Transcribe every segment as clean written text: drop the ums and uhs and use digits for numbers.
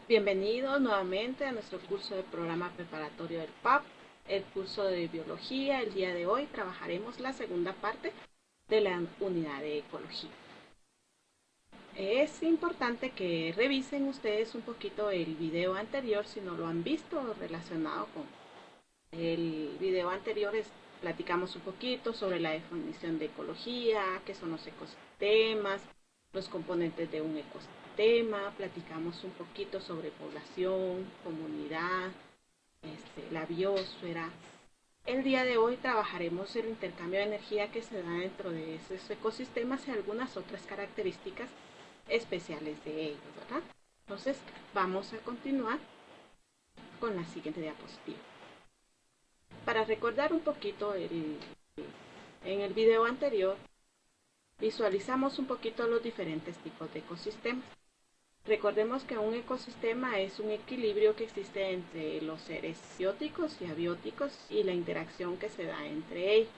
Bienvenidos nuevamente a nuestro curso de programa preparatorio del PAP, el curso de biología. El día de hoy trabajaremos la segunda parte de la unidad de ecología. Es importante que revisen ustedes un poquito el video anterior si no lo han visto relacionado con el video anterior. Platicamos un poquito sobre la definición de ecología, qué son los ecosistemas, los componentes de un ecosistema, platicamos un poquito sobre población, comunidad, la biosfera. El día de hoy trabajaremos el intercambio de energía que se da dentro de esos ecosistemas y algunas otras características especiales de ellos, ¿verdad? Entonces vamos a continuar con la siguiente diapositiva. Para recordar un poquito, en el video anterior visualizamos un poquito los diferentes tipos de ecosistemas. Recordemos que un ecosistema es un equilibrio que existe entre los seres bióticos y abióticos y la interacción que se da entre ellos.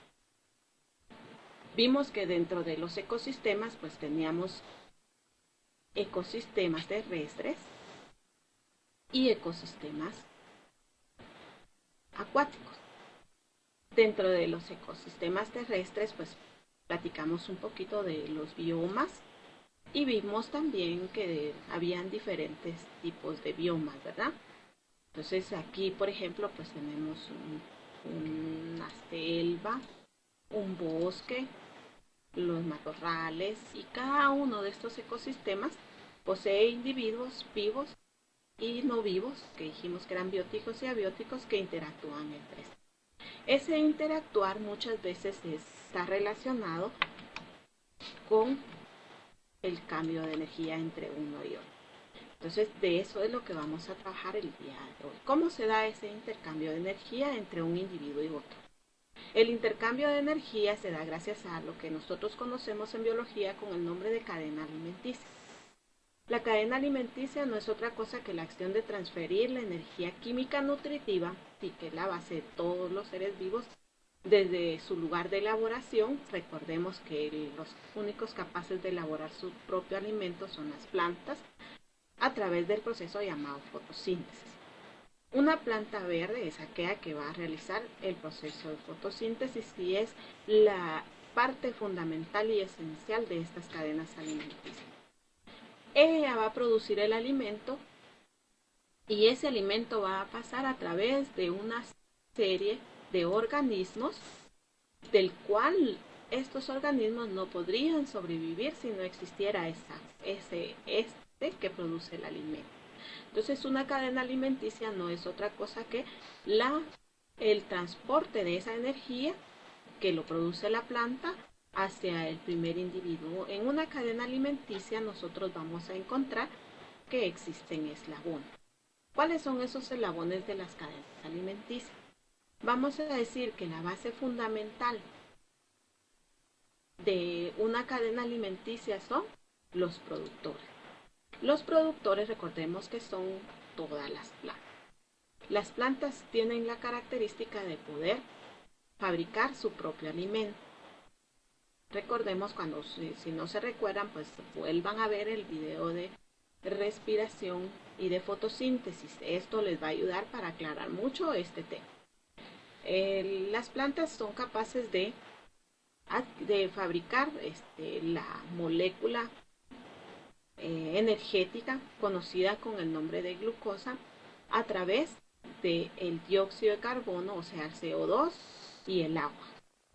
Vimos que dentro de los ecosistemas pues teníamos ecosistemas terrestres y ecosistemas acuáticos. Dentro de los ecosistemas terrestres pues platicamos un poquito de los biomas y vimos también que habían diferentes tipos de biomas, ¿verdad? Entonces aquí, por ejemplo, pues tenemos una selva, un bosque, los matorrales, y cada uno de estos ecosistemas posee individuos vivos y no vivos, que dijimos que eran bióticos y abióticos, que interactúan entre sí. Ese interactuar muchas veces está relacionado con el cambio de energía entre uno y otro. Entonces, de eso es lo que vamos a trabajar el día de hoy. ¿Cómo se da ese intercambio de energía entre un individuo y otro? El intercambio de energía se da gracias a lo que nosotros conocemos en biología con el nombre de cadena alimenticia. La cadena alimenticia no es otra cosa que la acción de transferir la energía química nutritiva, y que es la base de todos los seres vivos, desde su lugar de elaboración. Recordemos que los únicos capaces de elaborar su propio alimento son las plantas, a través del proceso llamado fotosíntesis. Una planta verde es aquella que va a realizar el proceso de fotosíntesis y es la parte fundamental y esencial de estas cadenas alimenticias. Ella va a producir el alimento y ese alimento va a pasar a través de una serie de organismos del cual estos organismos no podrían sobrevivir si no existiera este que produce el alimento. Entonces una cadena alimenticia no es otra cosa que el transporte de esa energía que lo produce la planta hacia el primer individuo. En una cadena alimenticia nosotros vamos a encontrar que existen eslabones. ¿Cuáles son esos eslabones de las cadenas alimenticias? Vamos a decir que la base fundamental de una cadena alimenticia son los productores. Los productores, recordemos que son todas las plantas. Las plantas tienen la característica de poder fabricar su propio alimento. Recordemos, si no se recuerdan, pues vuelvan a ver el video de respiración y de fotosíntesis. Esto les va a ayudar para aclarar mucho este tema. Las plantas son capaces de fabricar la molécula energética conocida con el nombre de glucosa a través del dióxido de carbono, o sea, el CO2 y el agua.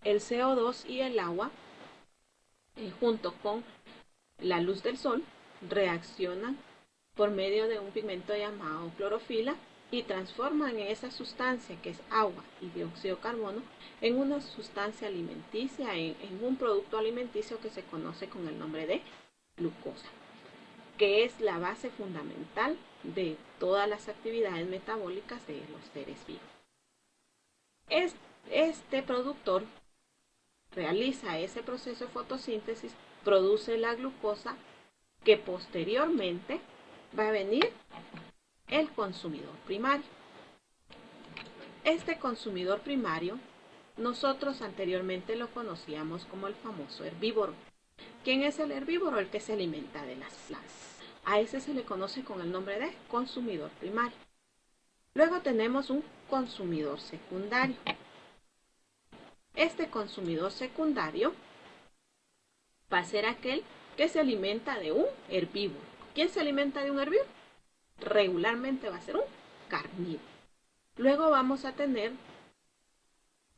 El CO2 y el agua, junto con la luz del sol, reaccionan por medio de un pigmento llamado clorofila y transforman esa sustancia que es agua y dióxido de carbono en una sustancia alimenticia, en un producto alimenticio que se conoce con el nombre de glucosa, que es la base fundamental de todas las actividades metabólicas de los seres vivos. Este productor realiza ese proceso de fotosíntesis, produce la glucosa, que posteriormente va a venir el consumidor primario. Este consumidor primario nosotros anteriormente lo conocíamos como el famoso herbívoro. ¿Quién es el herbívoro? El que se alimenta de las plantas. A ese se le conoce con el nombre de consumidor primario. Luego tenemos un consumidor secundario. Este consumidor secundario va a ser aquel que se alimenta de un herbívoro. ¿Quién se alimenta de un herbívoro? Regularmente va a ser un carnívoro. Luego vamos a tener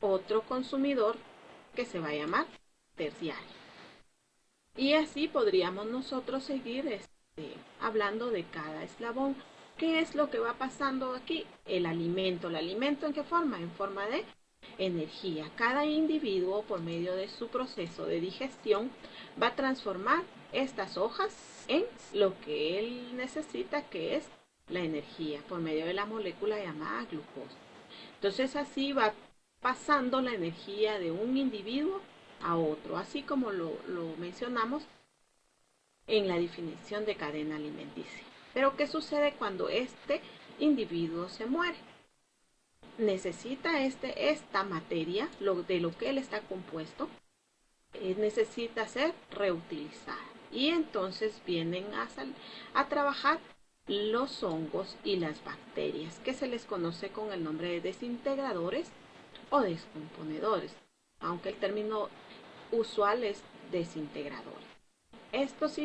otro consumidor que se va a llamar terciario. Y así podríamos nosotros seguir hablando de cada eslabón. ¿Qué es lo que va pasando aquí? El alimento. ¿El alimento en qué forma? En forma de energía. Cada individuo, por medio de su proceso de digestión, va a transformar estas hojas en lo que él necesita, que es la energía, por medio de la molécula llamada glucosa. Entonces así va pasando la energía de un individuo a otro, así como lo mencionamos en la definición de cadena alimenticia. Pero ¿qué sucede cuando este individuo se muere? Necesita esta materia, de lo que él está compuesto, necesita ser reutilizada. Y entonces vienen a trabajar los hongos y las bacterias, que se les conoce con el nombre de desintegradores o descomponedores, aunque el término usual es desintegradores. Estos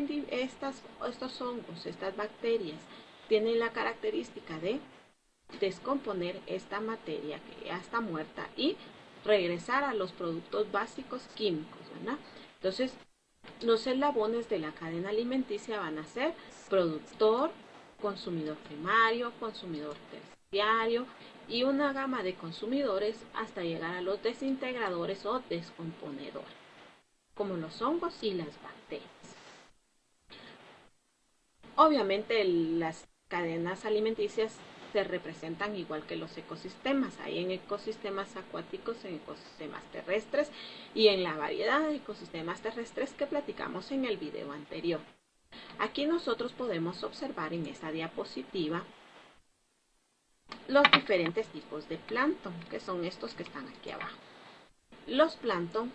hongos, estas bacterias, tienen la característica de descomponer esta materia que ya está muerta y regresar a los productos básicos químicos, ¿verdad? Entonces, los eslabones de la cadena alimenticia van a ser productor, consumidor primario, consumidor terciario y una gama de consumidores hasta llegar a los desintegradores o descomponedores, como los hongos y las bacterias. Obviamente las cadenas alimenticias se representan igual que los ecosistemas. Hay en ecosistemas acuáticos, en ecosistemas terrestres y en la variedad de ecosistemas terrestres que platicamos en el video anterior. Aquí nosotros podemos observar en esta diapositiva los diferentes tipos de plancton, que son estos que están aquí abajo. Los plancton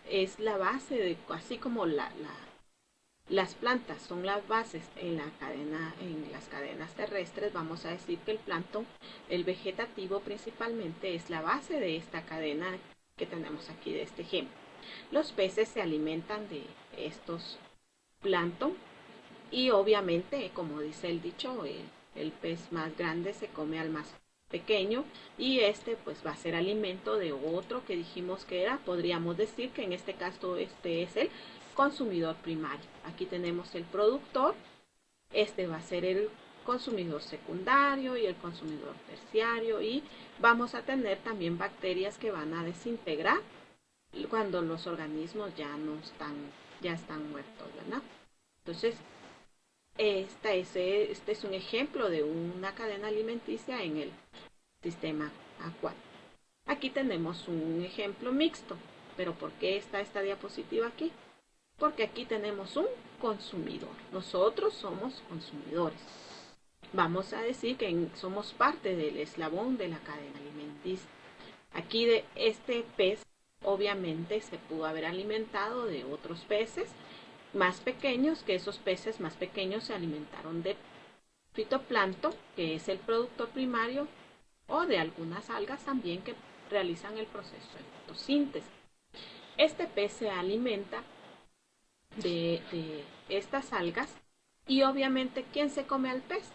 es la base de, así como las plantas son las bases en las cadenas terrestres, vamos a decir que el plancton, el vegetativo principalmente, es la base de esta cadena que tenemos aquí de este ejemplo. Los peces se alimentan de estos plancton y obviamente, como dice el dicho, el pez más grande se come al más pequeño y este pues va a ser alimento de otro que dijimos que era, podríamos decir que en este caso este es el consumidor primario. Aquí tenemos el productor, este va a ser el consumidor secundario y el consumidor terciario, y vamos a tener también bacterias que van a desintegrar cuando los organismos ya están muertos, ¿verdad? Entonces, este es un ejemplo de una cadena alimenticia en el sistema acuático. Aquí tenemos un ejemplo mixto, pero ¿por qué está esta diapositiva aquí? Porque aquí tenemos un consumidor. Nosotros somos consumidores. Vamos a decir que somos parte del eslabón de la cadena alimenticia. Aquí de este pez, obviamente, se pudo haber alimentado de otros peces más pequeños, que esos peces más pequeños se alimentaron de fitoplancton, que es el productor primario, o de algunas algas también que realizan el proceso de fotosíntesis. Este pez se alimenta de estas algas y obviamente ¿quién se come al pez?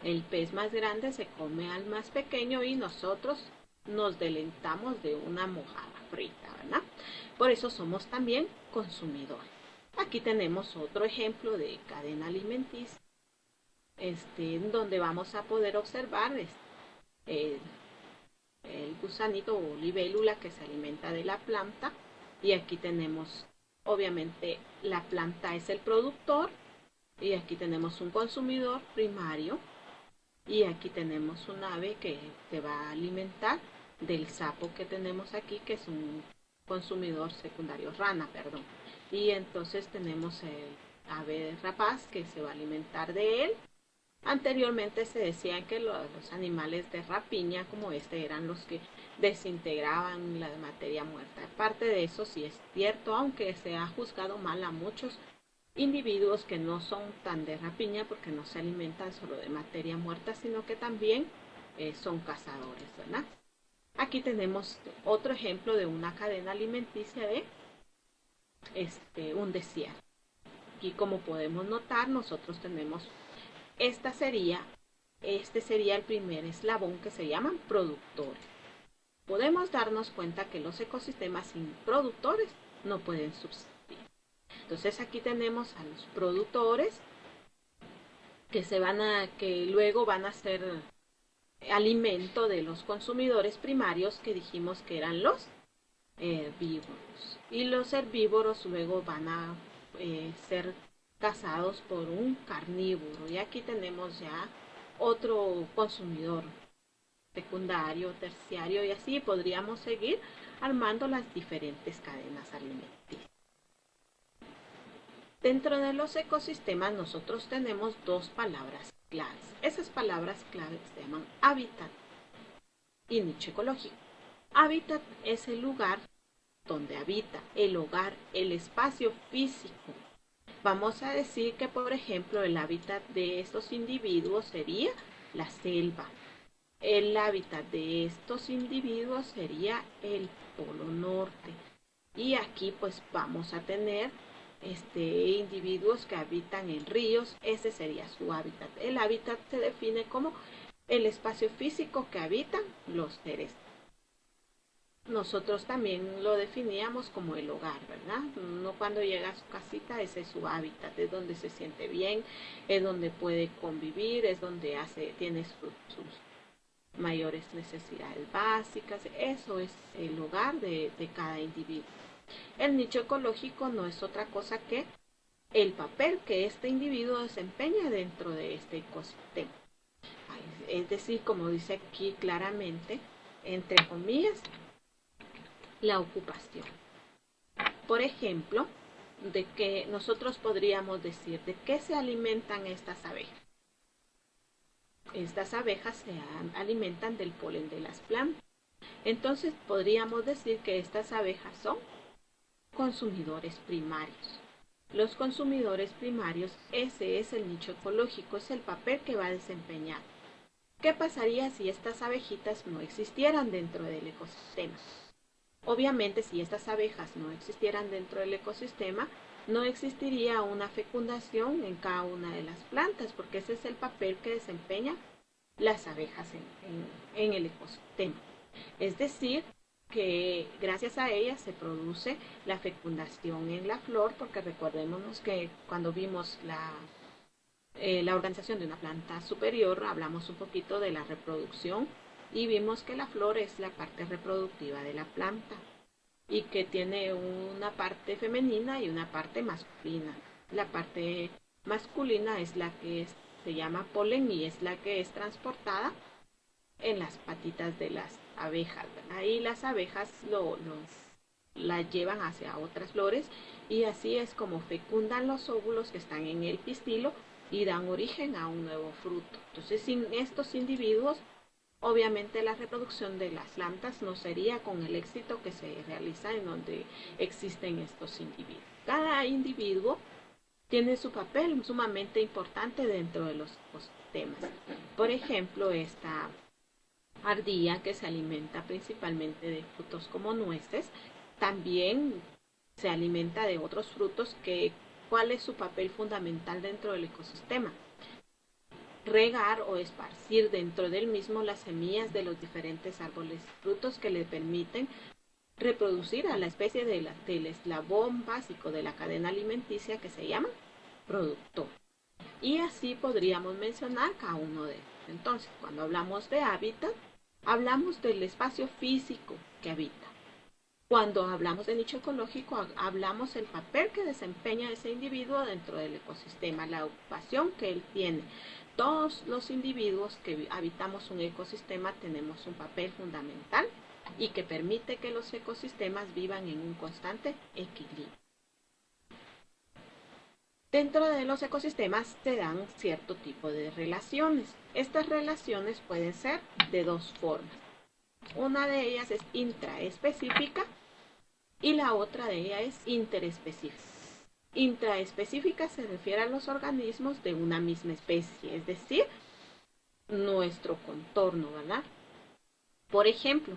El pez más grande se come al más pequeño y nosotros nos deleitamos de una mojada frita, ¿verdad? Por eso somos también consumidores. Aquí tenemos otro ejemplo de cadena alimenticia, donde vamos a poder observar el gusanito o libélula que se alimenta de la planta, y aquí tenemos obviamente la planta es el productor y aquí tenemos un consumidor primario y aquí tenemos un ave que se va a alimentar del sapo que tenemos aquí, que es un consumidor secundario, rana, perdón. Y entonces tenemos el ave rapaz que se va a alimentar de él. Anteriormente se decía que los animales de rapiña como este eran los que desintegraban la materia muerta. Aparte de eso, sí es cierto, aunque se ha juzgado mal a muchos individuos que no son tan de rapiña porque no se alimentan solo de materia muerta, sino que también son cazadores, ¿verdad? Aquí tenemos otro ejemplo de una cadena alimenticia de un desierto. Aquí, como podemos notar, nosotros tenemos, este sería el primer eslabón, que se llaman productores. Podemos darnos cuenta que los ecosistemas sin productores no pueden subsistir. Entonces aquí tenemos a los productores que luego van a ser alimento de los consumidores primarios, que dijimos que eran los herbívoros. Y los herbívoros luego van a ser cazados por un carnívoro. Y aquí tenemos ya otro consumidor secundario, terciario, y así podríamos seguir armando las diferentes cadenas alimenticias. Dentro de los ecosistemas nosotros tenemos dos palabras claves. Esas palabras claves se llaman hábitat y nicho ecológico. Hábitat es el lugar donde habita, el hogar, el espacio físico. Vamos a decir que, por ejemplo, el hábitat de estos individuos sería la selva. El hábitat de estos individuos sería el Polo Norte. Y aquí pues vamos a tener individuos que habitan en ríos. Ese sería su hábitat. El hábitat se define como el espacio físico que habitan los seres. Nosotros también lo definíamos como el hogar, ¿verdad? Uno cuando llega a su casita, ese es su hábitat, es donde se siente bien, es donde puede convivir, es donde tiene sus mayores necesidades básicas. Eso es el hogar de cada individuo. El nicho ecológico no es otra cosa que el papel que este individuo desempeña dentro de este ecosistema. Es decir, como dice aquí claramente, entre comillas, la ocupación. Por ejemplo, de que nosotros podríamos decir de qué se alimentan estas abejas. Estas abejas se alimentan del polen de las plantas. Entonces podríamos decir que estas abejas son consumidores primarios. Los consumidores primarios, ese es el nicho ecológico, es el papel que va a desempeñar. ¿Qué pasaría si estas abejitas no existieran dentro del ecosistema? Obviamente, si estas abejas no existieran dentro del ecosistema, no existiría una fecundación en cada una de las plantas, porque ese es el papel que desempeñan las abejas en el ecosistema. Es decir, que gracias a ellas se produce la fecundación en la flor, porque recordémonos que cuando vimos la organización de una planta superior, hablamos un poquito de la reproducción y vimos que la flor es la parte reproductiva de la planta y que tiene una parte femenina y una parte masculina. La parte masculina es la que se llama polen y es la que es transportada en las patitas de las abejas. Ahí las abejas la llevan hacia otras flores y así es como fecundan los óvulos que están en el pistilo y dan origen a un nuevo fruto. Entonces, sin estos individuos, obviamente la reproducción de las plantas no sería con el éxito que se realiza en donde existen estos individuos. Cada individuo tiene su papel sumamente importante dentro de los ecosistemas. Por ejemplo, esta ardilla, que se alimenta principalmente de frutos como nueces, también se alimenta de otros frutos. ¿Cuál es su papel fundamental dentro del ecosistema? Regar o esparcir dentro del mismo las semillas de los diferentes árboles y frutos que le permiten reproducir a la especie del eslabón básico de la cadena alimenticia, que se llama productor. Y así podríamos mencionar cada uno de ellos. Entonces, cuando hablamos de hábitat, hablamos del espacio físico que habita. Cuando hablamos de nicho ecológico, hablamos del papel que desempeña ese individuo dentro del ecosistema, la ocupación que él tiene. Todos los individuos que habitamos un ecosistema tenemos un papel fundamental y que permite que los ecosistemas vivan en un constante equilibrio. Dentro de los ecosistemas se dan cierto tipo de relaciones. Estas relaciones pueden ser de dos formas. Una de ellas es intraespecífica y la otra de ellas es interespecífica. Intraespecífica se refiere a los organismos de una misma especie, es decir, nuestro contorno, ¿verdad? Por ejemplo,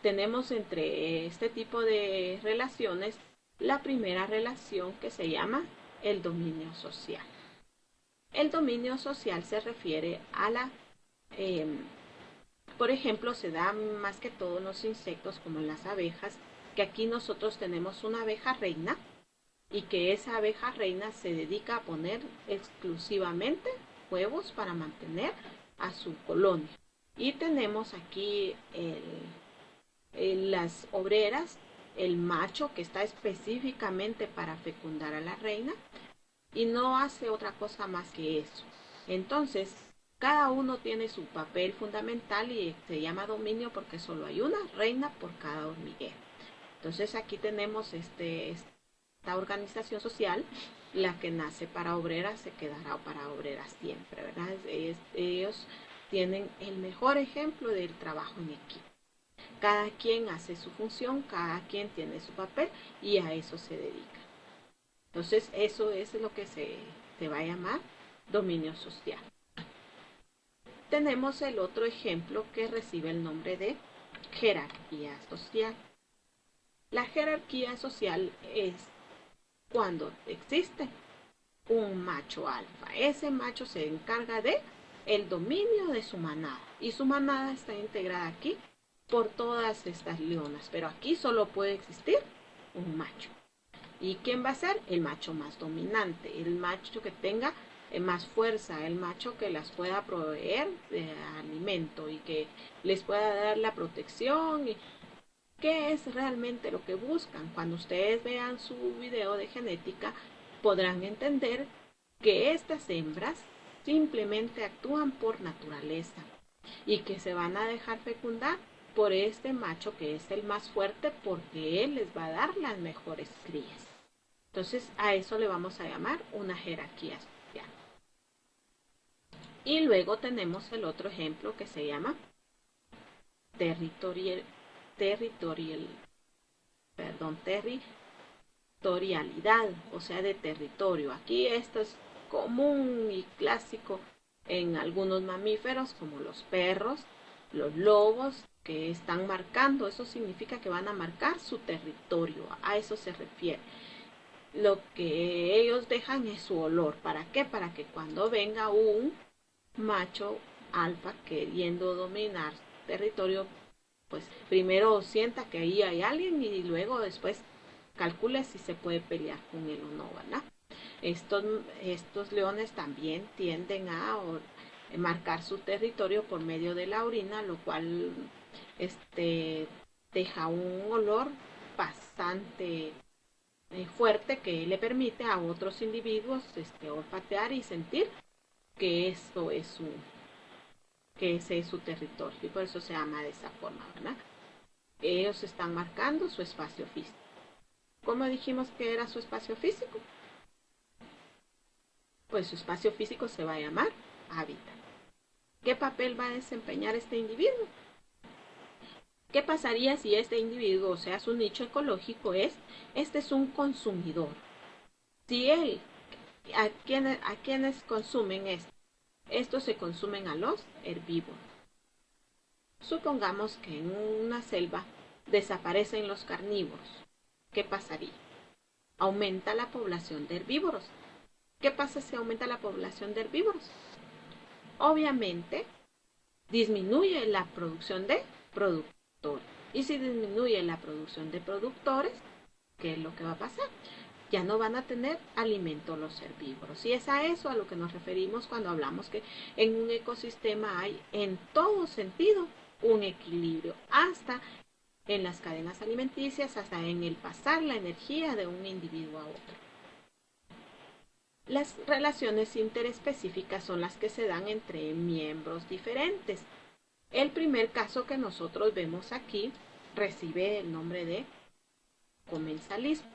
tenemos entre este tipo de relaciones la primera relación que se llama el dominio social. El dominio social se refiere a eh, por ejemplo, se da más que todo en los insectos como en las abejas, que aquí nosotros tenemos una abeja reina y que esa abeja reina se dedica a poner exclusivamente huevos para mantener a su colonia. Y tenemos aquí las obreras, el macho que está específicamente para fecundar a la reina y no hace otra cosa más que eso. Entonces, cada uno tiene su papel fundamental y se llama dominio porque solo hay una reina por cada hormiguero. Entonces aquí tenemos esta organización social, la que nace para obreras se quedará para obreras siempre, ¿verdad? Ellos tienen el mejor ejemplo del trabajo en equipo. Cada quien hace su función, cada quien tiene su papel y a eso se dedica. Entonces eso es lo que se va a llamar dominio social. Tenemos el otro ejemplo que recibe el nombre de jerarquía social. La jerarquía social es cuando existe un macho alfa. Ese macho se encarga de el dominio de su manada y su manada está integrada aquí por todas estas leonas, pero aquí solo puede existir un macho. ¿Y quién va a ser? El macho más dominante, el macho que tenga más fuerza, el macho que las pueda proveer de alimento y que les pueda dar la protección. Y ¿qué es realmente lo que buscan? Cuando ustedes vean su video de genética, podrán entender que estas hembras simplemente actúan por naturaleza y que se van a dejar fecundar por este macho que es el más fuerte porque él les va a dar las mejores crías. Entonces a eso le vamos a llamar una jerarquía social. Y luego tenemos el otro ejemplo que se llama territorialidad, o sea, de territorio. Aquí esto es común y clásico en algunos mamíferos como los perros, los lobos, que están marcando, eso significa que van a marcar su territorio, a eso se refiere. Lo que ellos dejan es su olor. ¿Para qué? Para que cuando venga un macho alfa queriendo dominar territorio, pues primero sienta que ahí hay alguien y luego después calcule si se puede pelear con él o no, ¿verdad? Estos leones también tienden a marcar su territorio por medio de la orina, lo cual deja un olor bastante fuerte que le permite a otros individuos olfatear y sentir que eso es que ese es su territorio y por eso se llama de esa forma, ¿verdad? Ellos están marcando su espacio físico. ¿Cómo dijimos que era su espacio físico? Pues su espacio físico se va a llamar hábitat. ¿Qué papel va a desempeñar este individuo? ¿Qué pasaría si este individuo, o sea, su nicho ecológico este es un consumidor? Si él, ¿a quiénes consumen esto? Estos se consumen a los herbívoros. Supongamos que en una selva desaparecen los carnívoros. ¿Qué pasaría? Aumenta la población de herbívoros. ¿Qué pasa si aumenta la población de herbívoros? Obviamente, disminuye la producción de productores. Y si disminuye la producción de productores, ¿qué es lo que va a pasar? Ya no van a tener alimento los herbívoros. Y es a eso a lo que nos referimos cuando hablamos que en un ecosistema hay en todo sentido un equilibrio, hasta en las cadenas alimenticias, hasta en el pasar la energía de un individuo a otro. Las relaciones interespecíficas son las que se dan entre miembros diferentes. El primer caso que nosotros vemos aquí recibe el nombre de comensalismo.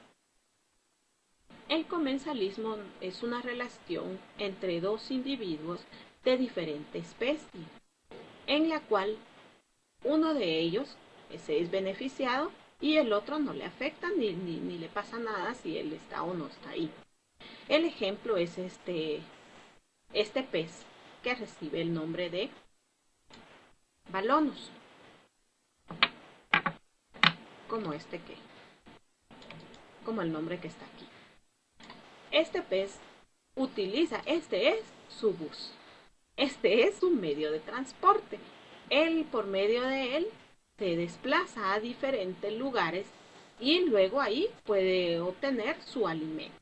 El comensalismo es una relación entre dos individuos de diferente especie, en la cual uno de ellos se es beneficiado y el otro no le afecta ni le pasa nada si él está o no está ahí. El ejemplo es este pez que recibe el nombre de balonus, como el nombre que está aquí. Este pez este es su bus, este es un medio de transporte. Por medio de él, se desplaza a diferentes lugares y luego ahí puede obtener su alimento.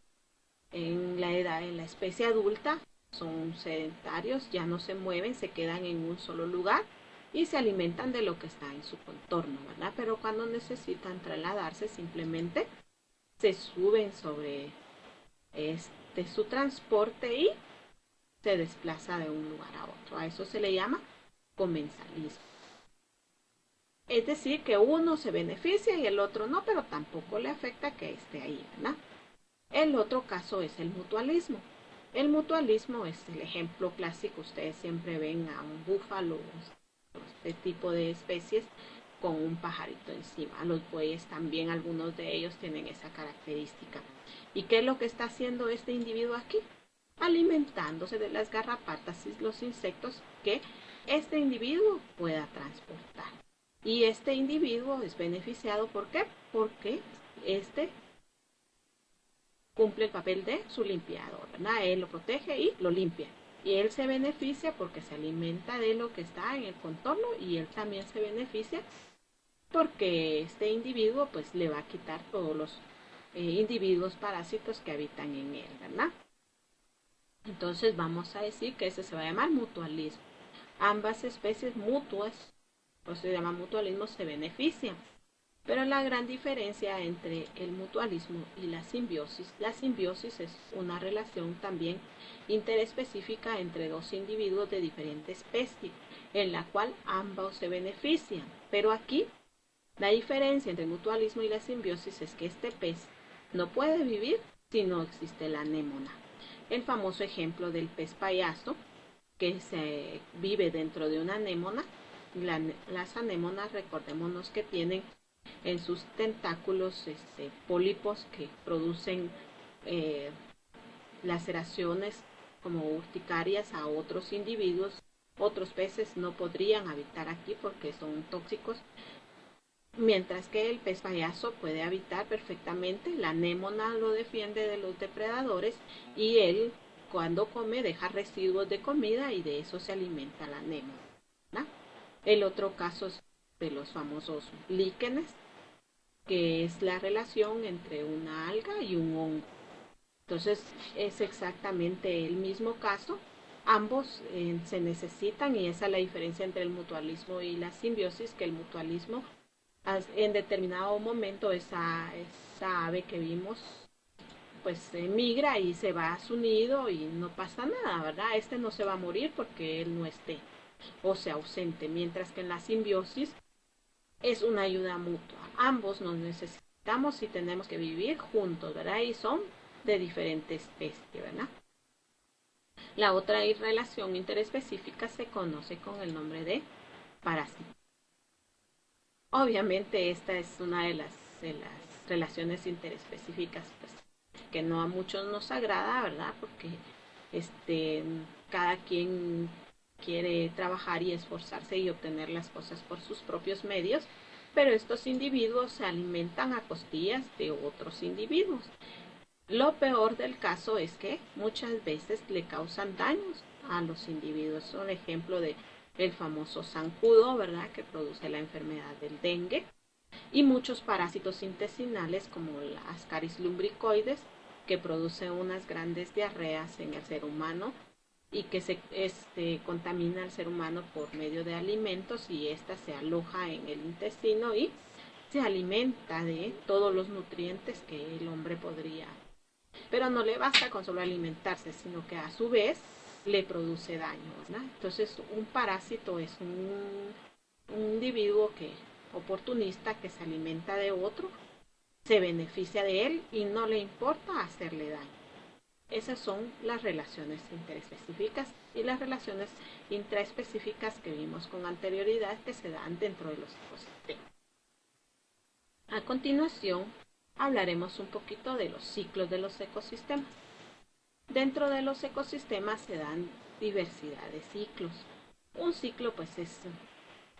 En la especie adulta son sedentarios, ya no se mueven, se quedan en un solo lugar y se alimentan de lo que está en su contorno, ¿verdad? Pero cuando necesitan trasladarse, simplemente se suben sobre su transporte y se desplaza de un lugar a otro. A eso se le llama comensalismo. Es decir, que uno se beneficia y el otro no, pero tampoco le afecta que esté ahí, ¿verdad? El otro caso es el mutualismo. El mutualismo es el ejemplo clásico. Ustedes siempre ven a un búfalo, este tipo de especies, con un pajarito encima. Los bueyes también, algunos de ellos tienen esa característica. ¿Y qué es lo que está haciendo este individuo aquí? Alimentándose de las garrapatas y los insectos que este individuo pueda transportar. Y este individuo es beneficiado, ¿por qué? Porque este cumple el papel de su limpiador, ¿verdad? Él lo protege y lo limpia. Y él se beneficia porque se alimenta de lo que está en el contorno y él también se beneficia porque este individuo pues le va a quitar todos los individuos parásitos que habitan en él, ¿verdad? Entonces vamos a decir que ese se va a llamar mutualismo. Ambas especies mutuas, pues se llama mutualismo, se benefician. Pero la gran diferencia entre el mutualismo y la simbiosis es una relación también interespecífica entre dos individuos de diferente especie, en la cual ambos se benefician. Pero aquí la diferencia entre el mutualismo y la simbiosis es que este pez no puede vivir si no existe la anémona. El famoso ejemplo del pez payaso, que se vive dentro de una anémona. Las anémonas, recordémonos que tienen en sus tentáculos pólipos que producen laceraciones como urticarias a otros individuos. Otros peces no podrían habitar aquí porque son tóxicos, mientras que el pez payaso puede habitar perfectamente. La anémona lo defiende de los depredadores y él, cuando come, deja residuos de comida y de eso se alimenta la anémona, ¿verdad? El otro caso es de los famosos líquenes, que es la relación entre una alga y un hongo. Entonces es exactamente el mismo caso. Ambos se necesitan y esa es la diferencia entre el mutualismo y la simbiosis, que el mutualismo en determinado momento esa ave que vimos pues migra y se va a su nido y no pasa nada, ¿verdad? Este no se va a morir porque él no esté o sea ausente, mientras que en la simbiosis es una ayuda mutua. Ambos nos necesitamos y tenemos que vivir juntos, ¿verdad? Y son de diferente especie, ¿verdad? La otra relación interespecífica se conoce con el nombre de parásito. Obviamente esta es una de las relaciones interespecíficas pues, que no a muchos nos agrada, ¿verdad? Porque cada quien quiere trabajar y esforzarse y obtener las cosas por sus propios medios, pero estos individuos se alimentan a costillas de otros individuos. Lo peor del caso es que muchas veces le causan daños a los individuos. Un ejemplo de el famoso zancudo, ¿verdad?, que produce la enfermedad del dengue, y muchos parásitos intestinales como la Ascaris lumbricoides, que produce unas grandes diarreas en el ser humano y que se contamina al ser humano por medio de alimentos y ésta se aloja en el intestino y se alimenta de todos los nutrientes que el hombre podría. Pero no le basta con solo alimentarse, sino que a su vez le produce daño, ¿verdad? Entonces un parásito es un individuo oportunista que se alimenta de otro, se beneficia de él y no le importa hacerle daño. Esas son las relaciones interespecíficas y las relaciones intraespecíficas que vimos con anterioridad que se dan dentro de los ecosistemas. A continuación, hablaremos un poquito de los ciclos de los ecosistemas. Dentro de los ecosistemas se dan diversidad de ciclos. Un ciclo pues es,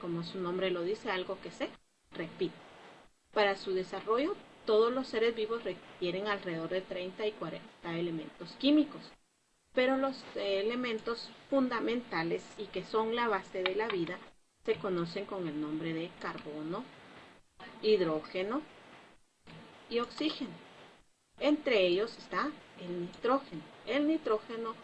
como su nombre lo dice, algo que se repite. Para su desarrollo, todos los seres vivos requieren alrededor de 30 y 40 elementos químicos, pero los elementos fundamentales y que son la base de la vida se conocen con el nombre de carbono, hidrógeno y oxígeno. Entre ellos está el nitrógeno. El nitrógeno,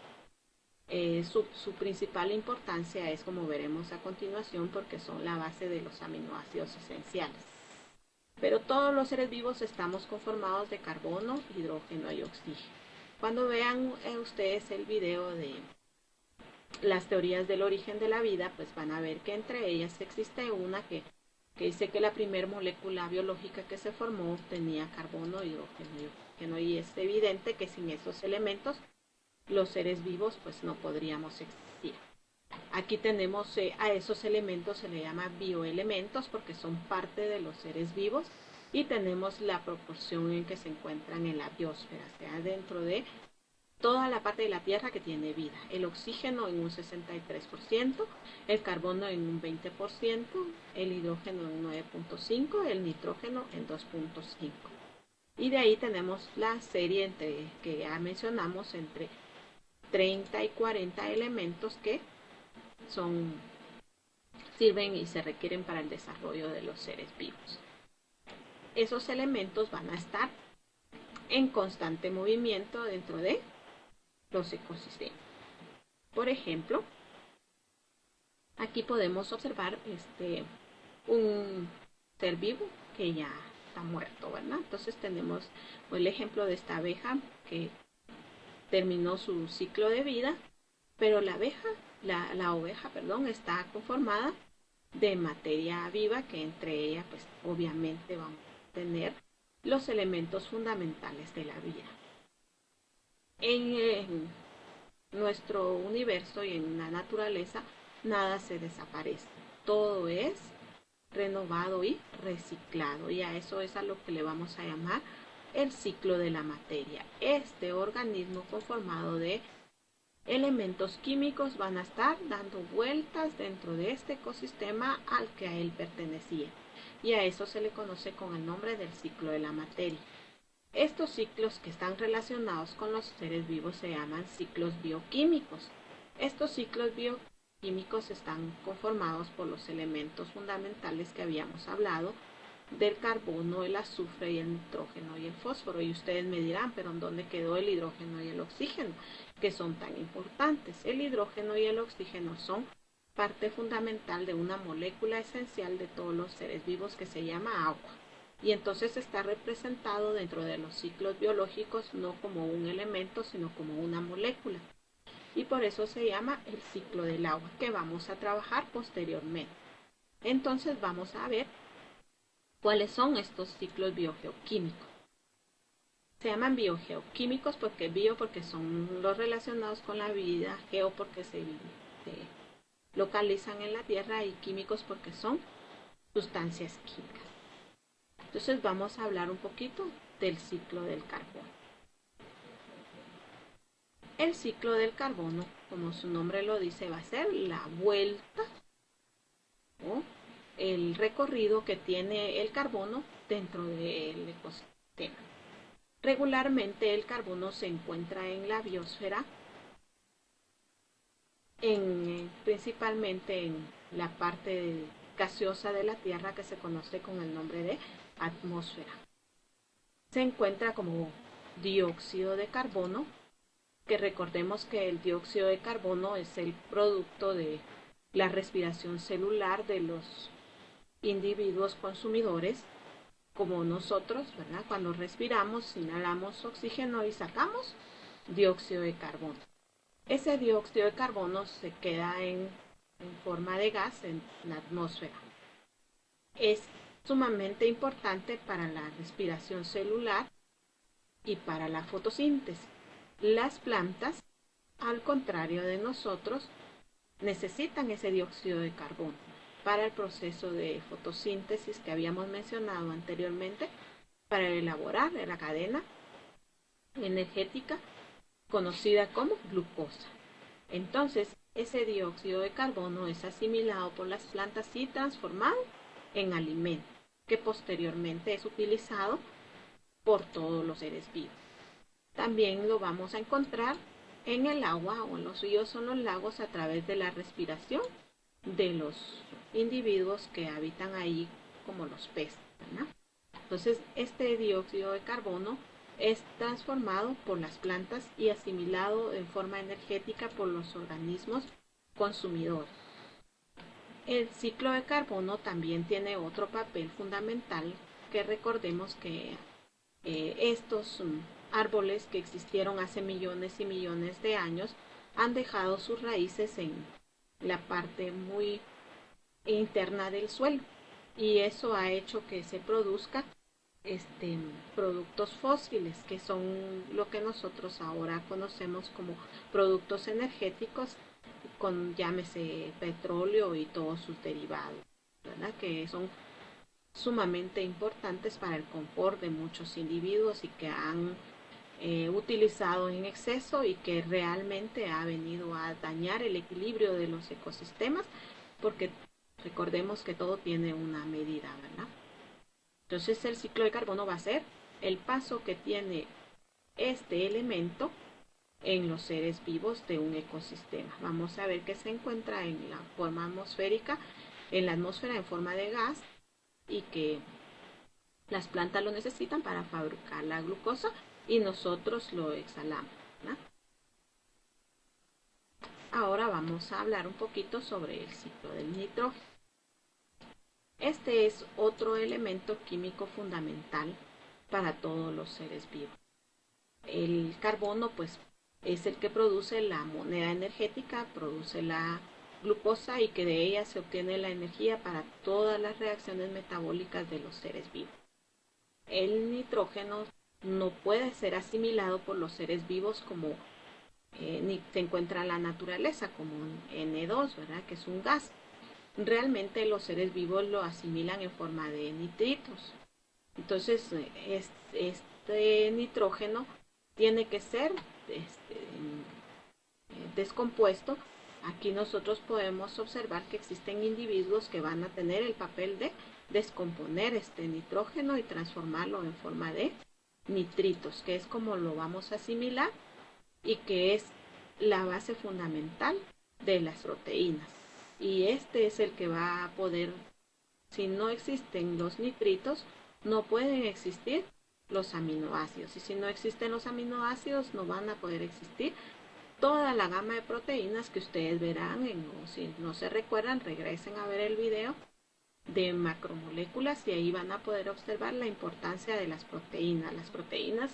su principal importancia es, como veremos a continuación, porque son la base de los aminoácidos esenciales. Pero todos los seres vivos estamos conformados de carbono, hidrógeno y oxígeno. Cuando vean ustedes el video de las teorías del origen de la vida, pues van a ver que entre ellas existe una que dice que la primera molécula biológica que se formó tenía carbono, hidrógeno y oxígeno, y es evidente que sin esos elementos los seres vivos pues no podríamos existir. Aquí tenemos a esos elementos se le llama bioelementos porque son parte de los seres vivos, y tenemos la proporción en que se encuentran en la biosfera, o sea, dentro de toda la parte de la Tierra que tiene vida. El oxígeno en un 63%, el carbono en un 20%, el hidrógeno en 9.5%, el nitrógeno en 2.5%. Y de ahí tenemos la serie que ya mencionamos entre 30 y 40 elementos que sirven y se requieren para el desarrollo de los seres vivos. Esos elementos van a estar en constante movimiento dentro de los ecosistemas. Por ejemplo, aquí podemos observar un ser vivo que ya está muerto, ¿verdad? Entonces tenemos el ejemplo de esta abeja que terminó su ciclo de vida, pero la oveja, está conformada de materia viva, que entre ella pues obviamente vamos a tener los elementos fundamentales de la vida. En nuestro universo y en la naturaleza nada se desaparece, todo es renovado y reciclado, y a eso es a lo que le vamos a llamar el ciclo de la materia. Este organismo conformado de elementos químicos van a estar dando vueltas dentro de este ecosistema al que a él pertenecía, y a eso se le conoce con el nombre del ciclo de la materia. Estos ciclos que están relacionados con los seres vivos se llaman ciclos bioquímicos. Estos ciclos bioquímicos están conformados por los elementos fundamentales que habíamos hablado, del carbono, el azufre y el nitrógeno y el fósforo. Y ustedes me dirán, pero ¿en dónde quedó el hidrógeno y el oxígeno, que son tan importantes? El hidrógeno y el oxígeno son parte fundamental de una molécula esencial de todos los seres vivos que se llama agua. Y entonces está representado dentro de los ciclos biológicos no como un elemento, sino como una molécula. Y por eso se llama el ciclo del agua, que vamos a trabajar posteriormente. Entonces vamos a ver cuáles son estos ciclos biogeoquímicos. Se llaman biogeoquímicos porque son los relacionados con la vida, geo porque se localizan en la Tierra, y químicos porque son sustancias químicas. Entonces vamos a hablar un poquito del ciclo del carbono. El ciclo del carbono, como su nombre lo dice, va a ser la vuelta o el recorrido que tiene el carbono dentro del ecosistema. Regularmente el carbono se encuentra en la biosfera, principalmente en la parte gaseosa de la Tierra, que se conoce con el nombre de atmósfera. Se encuentra como dióxido de carbono, que recordemos que el dióxido de carbono es el producto de la respiración celular de los individuos consumidores, como nosotros, ¿verdad? Cuando respiramos, inhalamos oxígeno y sacamos dióxido de carbono. Ese dióxido de carbono se queda en forma de gas en la atmósfera. Es sumamente importante para la respiración celular y para la fotosíntesis. Las plantas, al contrario de nosotros, necesitan ese dióxido de carbono para el proceso de fotosíntesis que habíamos mencionado anteriormente, para elaborar la cadena energética conocida como glucosa. Entonces, ese dióxido de carbono es asimilado por las plantas y transformado en alimento, que posteriormente es utilizado por todos los seres vivos. También lo vamos a encontrar en el agua o en los ríos o en los lagos a través de la respiración de los individuos que habitan ahí, como los peces, ¿verdad? Entonces, este dióxido de carbono es transformado por las plantas y asimilado en forma energética por los organismos consumidores. El ciclo de carbono también tiene otro papel fundamental, que recordemos que estos árboles que existieron hace millones y millones de años han dejado sus raíces en la parte muy interna del suelo, y eso ha hecho que se produzca productos fósiles, que son lo que nosotros ahora conocemos como productos energéticos, con llámese petróleo y todos sus derivados, ¿verdad? Que son sumamente importantes para el confort de muchos individuos y que han utilizado en exceso, y que realmente ha venido a dañar el equilibrio de los ecosistemas, porque recordemos que todo tiene una medida, ¿verdad? Entonces el ciclo de carbono va a ser el paso que tiene este elemento en los seres vivos de un ecosistema. Vamos a ver que se encuentra en la forma atmosférica, en la atmósfera en forma de gas, y que las plantas lo necesitan para fabricar la glucosa y nosotros lo exhalamos, ¿no? Ahora vamos a hablar un poquito sobre el ciclo del nitrógeno. Este es otro elemento químico fundamental para todos los seres vivos. El carbono, pues, es el que produce la moneda energética, produce la glucosa, y que de ella se obtiene la energía para todas las reacciones metabólicas de los seres vivos. El nitrógeno no puede ser asimilado por los seres vivos como ni se encuentra en la naturaleza, como N2, ¿verdad? Que es un gas. Realmente los seres vivos lo asimilan en forma de nitritos. Entonces, este nitrógeno tiene que ser descompuesto. Aquí nosotros podemos observar que existen individuos que van a tener el papel de descomponer este nitrógeno y transformarlo en forma de nitritos, que es como lo vamos a asimilar y que es la base fundamental de las proteínas. Y este es el que va a poder, si no existen los nitritos, no pueden existir los aminoácidos. Y si no existen los aminoácidos, no van a poder existir toda la gama de proteínas que ustedes verán, o si no se recuerdan, regresen a ver el video de macromoléculas y ahí van a poder observar la importancia de las proteínas. Las proteínas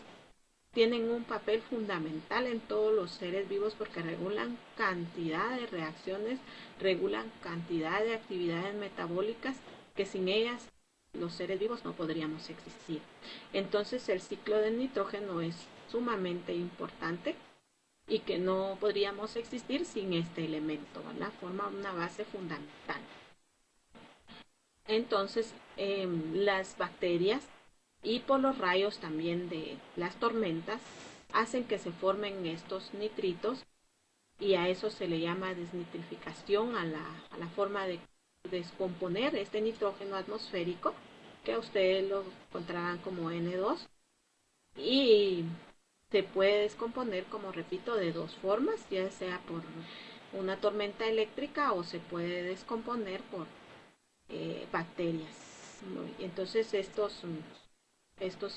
tienen un papel fundamental en todos los seres vivos porque regulan cantidad de reacciones, regulan cantidad de actividades metabólicas que sin ellas los seres vivos no podríamos existir. Entonces el ciclo del nitrógeno es sumamente importante y que no podríamos existir sin este elemento, ¿verdad? Forma una base fundamental. Entonces, las bacterias y por los rayos también de las tormentas hacen que se formen estos nitritos, y a eso se le llama desnitrificación, a la forma de descomponer este nitrógeno atmosférico, que ustedes lo encontrarán como N2, y se puede descomponer, como repito, de dos formas, ya sea por una tormenta eléctrica o se puede descomponer por bacterias. Entonces estos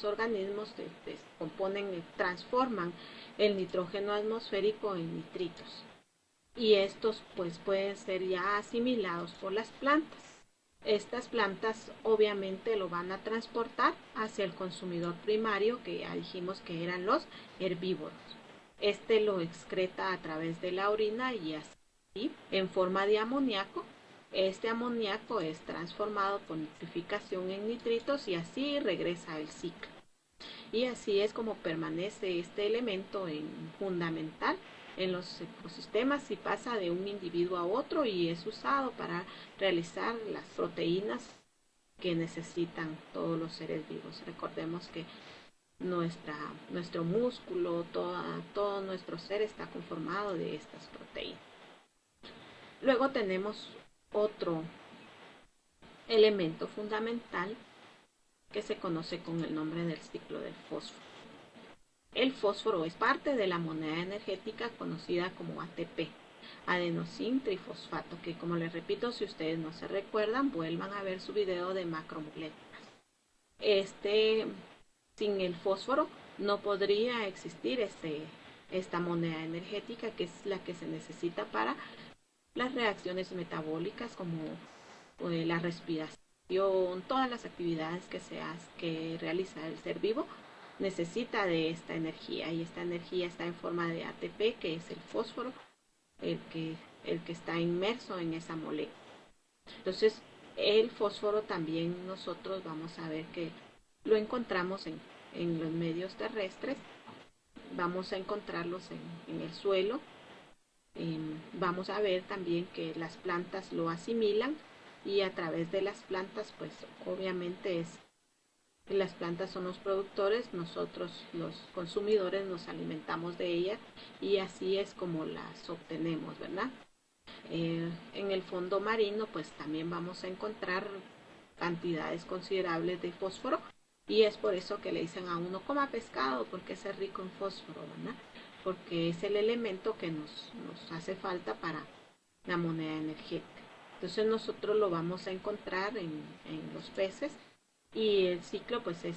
organismos descomponen, transforman el nitrógeno atmosférico en nitritos, y estos pues pueden ser ya asimilados por las plantas. Estas plantas obviamente lo van a transportar hacia el consumidor primario, que ya dijimos que eran los herbívoros. Este lo excreta a través de la orina y así en forma de amoníaco. Este amoníaco es transformado por nitrificación en nitritos y así regresa el ciclo. Y así es como permanece este elemento fundamental en los ecosistemas y pasa de un individuo a otro y es usado para realizar las proteínas que necesitan todos los seres vivos. Recordemos que nuestro músculo, todo nuestro ser está conformado de estas proteínas. Luego tenemos otro elemento fundamental que se conoce con el nombre del ciclo del fósforo. El fósforo es parte de la moneda energética conocida como ATP, adenosín trifosfato, que como les repito, si ustedes no se recuerdan, vuelvan a ver su video de macromoléculas. Sin el fósforo no podría existir esta moneda energética, que es la que se necesita para las reacciones metabólicas como la respiración, todas las actividades que realiza el ser vivo necesita de esta energía, y esta energía está en forma de ATP, que es el fósforo, el que está inmerso en esa molécula. Entonces, el fósforo también nosotros vamos a ver que lo encontramos en los medios terrestres, vamos a encontrarlos en el suelo, vamos a ver también que las plantas lo asimilan, y a través de las plantas, pues obviamente las plantas son los productores, nosotros los consumidores nos alimentamos de ellas, y así es como las obtenemos, ¿verdad? En el fondo marino pues también vamos a encontrar cantidades considerables de fósforo, y es por eso que le dicen a uno coma pescado, porque es rico en fósforo, ¿verdad? Porque es el elemento que nos hace falta para la moneda energética. Entonces nosotros lo vamos a encontrar en los peces, y el ciclo pues es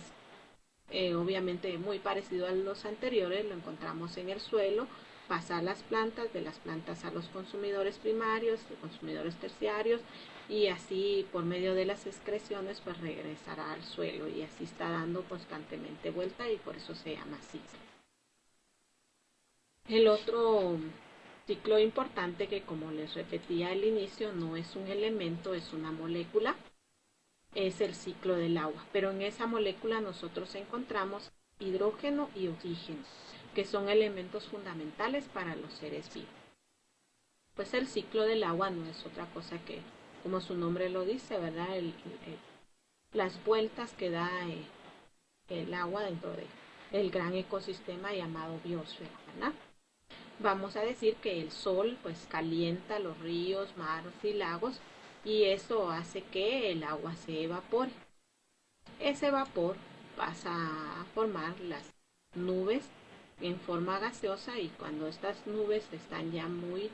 obviamente muy parecido a los anteriores. Lo encontramos en el suelo, pasa a las plantas, de las plantas a los consumidores primarios, consumidores terciarios, y así por medio de las excreciones pues regresará al suelo, y así está dando constantemente vuelta, y por eso se llama ciclo. El otro ciclo importante, que como les repetía al inicio, no es un elemento, es una molécula, es el ciclo del agua, pero en esa molécula nosotros encontramos hidrógeno y oxígeno, que son elementos fundamentales para los seres vivos. Pues el ciclo del agua no es otra cosa que, como su nombre lo dice, ¿verdad? Las vueltas que da el agua dentro del gran ecosistema llamado biosfera, ¿verdad? Vamos a decir que el sol pues calienta los ríos, mares y lagos, y eso hace que el agua se evapore. Ese vapor pasa a formar las nubes en forma gaseosa, y cuando estas nubes están ya muy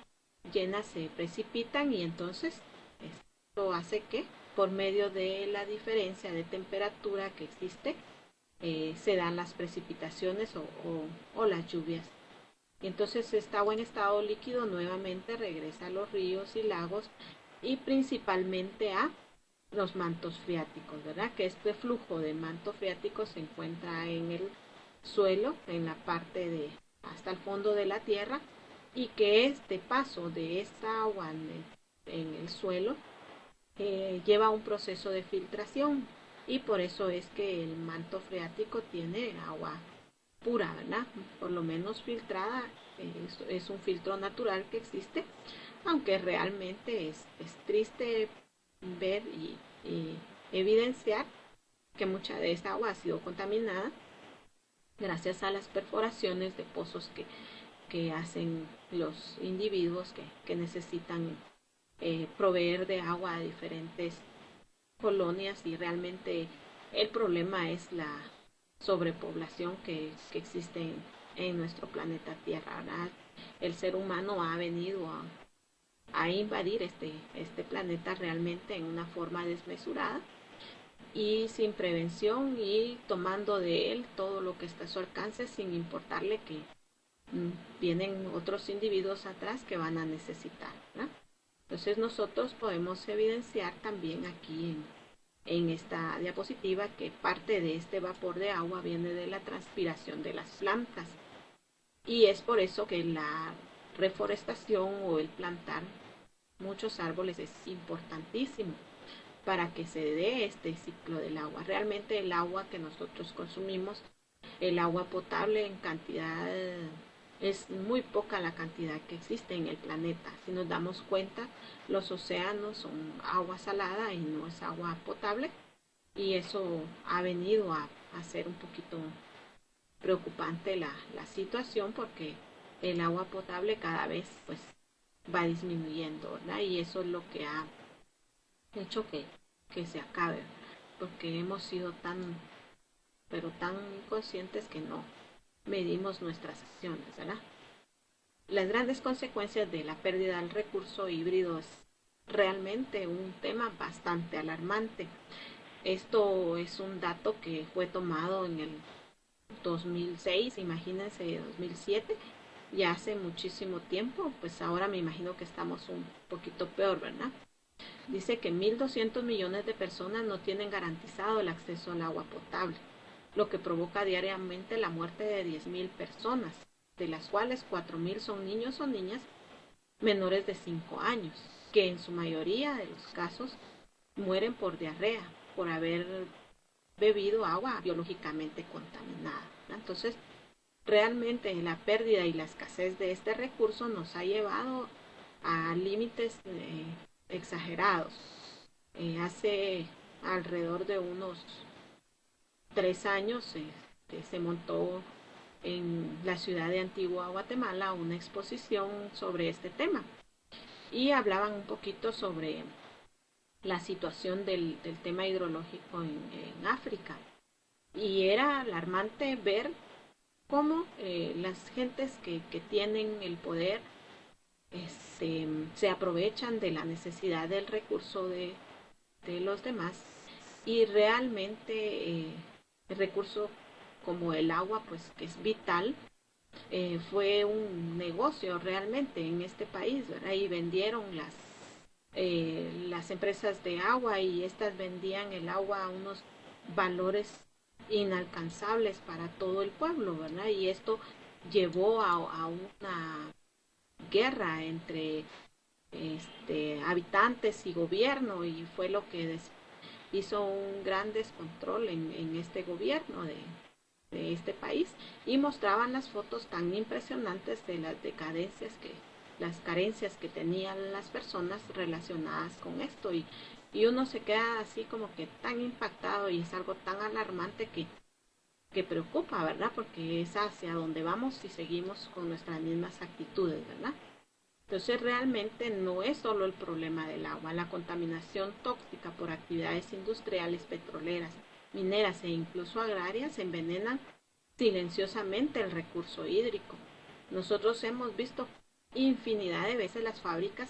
llenas se precipitan, y entonces esto hace que por medio de la diferencia de temperatura que existe se dan las precipitaciones o las lluvias. Y entonces esta agua en estado líquido nuevamente regresa a los ríos y lagos, y principalmente a los mantos freáticos, ¿verdad? Que este flujo de manto freático se encuentra en el suelo, en la parte de hasta el fondo de la tierra, y que este paso de esta agua en el suelo lleva un proceso de filtración, y por eso es que el manto freático tiene agua pura, ¿verdad? Por lo menos filtrada, es un filtro natural que existe, aunque realmente es triste ver y evidenciar que mucha de esta agua ha sido contaminada gracias a las perforaciones de pozos que hacen los individuos que necesitan proveer de agua a diferentes colonias, y realmente el problema es la sobrepoblación que existe en nuestro planeta Tierra, ¿verdad? El ser humano ha venido a invadir este planeta realmente en una forma desmesurada y sin prevención, y tomando de él todo lo que está a su alcance, sin importarle que vienen otros individuos atrás que van a necesitar, ¿verdad? Entonces nosotros podemos evidenciar también aquí en esta diapositiva que parte de este vapor de agua viene de la transpiración de las plantas, y es por eso que la reforestación o el plantar muchos árboles es importantísimo para que se dé este ciclo del agua. Realmente el agua que nosotros consumimos, el agua potable en cantidad, es muy poca la cantidad que existe en el planeta. Si nos damos cuenta, los océanos son agua salada y no es agua potable, y eso ha venido a ser un poquito preocupante la situación, porque el agua potable cada vez pues va disminuyendo, ¿verdad? Y eso es lo que ha hecho que se acabe, porque hemos sido tan, pero tan conscientes que no medimos nuestras acciones, ¿verdad? Las grandes consecuencias de la pérdida del recurso híbrido es realmente un tema bastante alarmante. Esto es un dato que fue tomado en el 2006, imagínense, 2007, ya hace muchísimo tiempo, pues ahora me imagino que estamos un poquito peor, ¿verdad? Dice que 1.200 millones de personas no tienen garantizado el acceso al agua potable, lo que provoca diariamente la muerte de 10.000 personas, de las cuales 4.000 son niños o niñas menores de 5 años, que en su mayoría de los casos mueren por diarrea, por haber bebido agua biológicamente contaminada. Entonces, realmente la pérdida y la escasez de este recurso nos ha llevado a límites exagerados. Hace alrededor de unos 3 años se montó en la ciudad de Antigua, Guatemala, una exposición sobre este tema y hablaban un poquito sobre la situación del tema hidrológico en África. Y era alarmante ver cómo las gentes que tienen el poder se aprovechan de la necesidad del recurso de los demás y realmente el recurso como el agua, pues que es vital, fue un negocio realmente en este país, ¿verdad? Y vendieron las empresas de agua y estas vendían el agua a unos valores inalcanzables para todo el pueblo, ¿verdad? Y esto llevó a una guerra entre habitantes y gobierno y fue lo que hizo un gran descontrol en este gobierno de este país y mostraban las fotos tan impresionantes de las decadencias las carencias que tenían las personas relacionadas con esto y uno se queda así como que tan impactado y es algo tan alarmante que preocupa, ¿verdad? Porque es hacia donde vamos si seguimos con nuestras mismas actitudes, ¿verdad? Entonces realmente no es solo el problema del agua, la contaminación tóxica por actividades industriales, petroleras, mineras e incluso agrarias envenenan silenciosamente el recurso hídrico. Nosotros hemos visto infinidad de veces las fábricas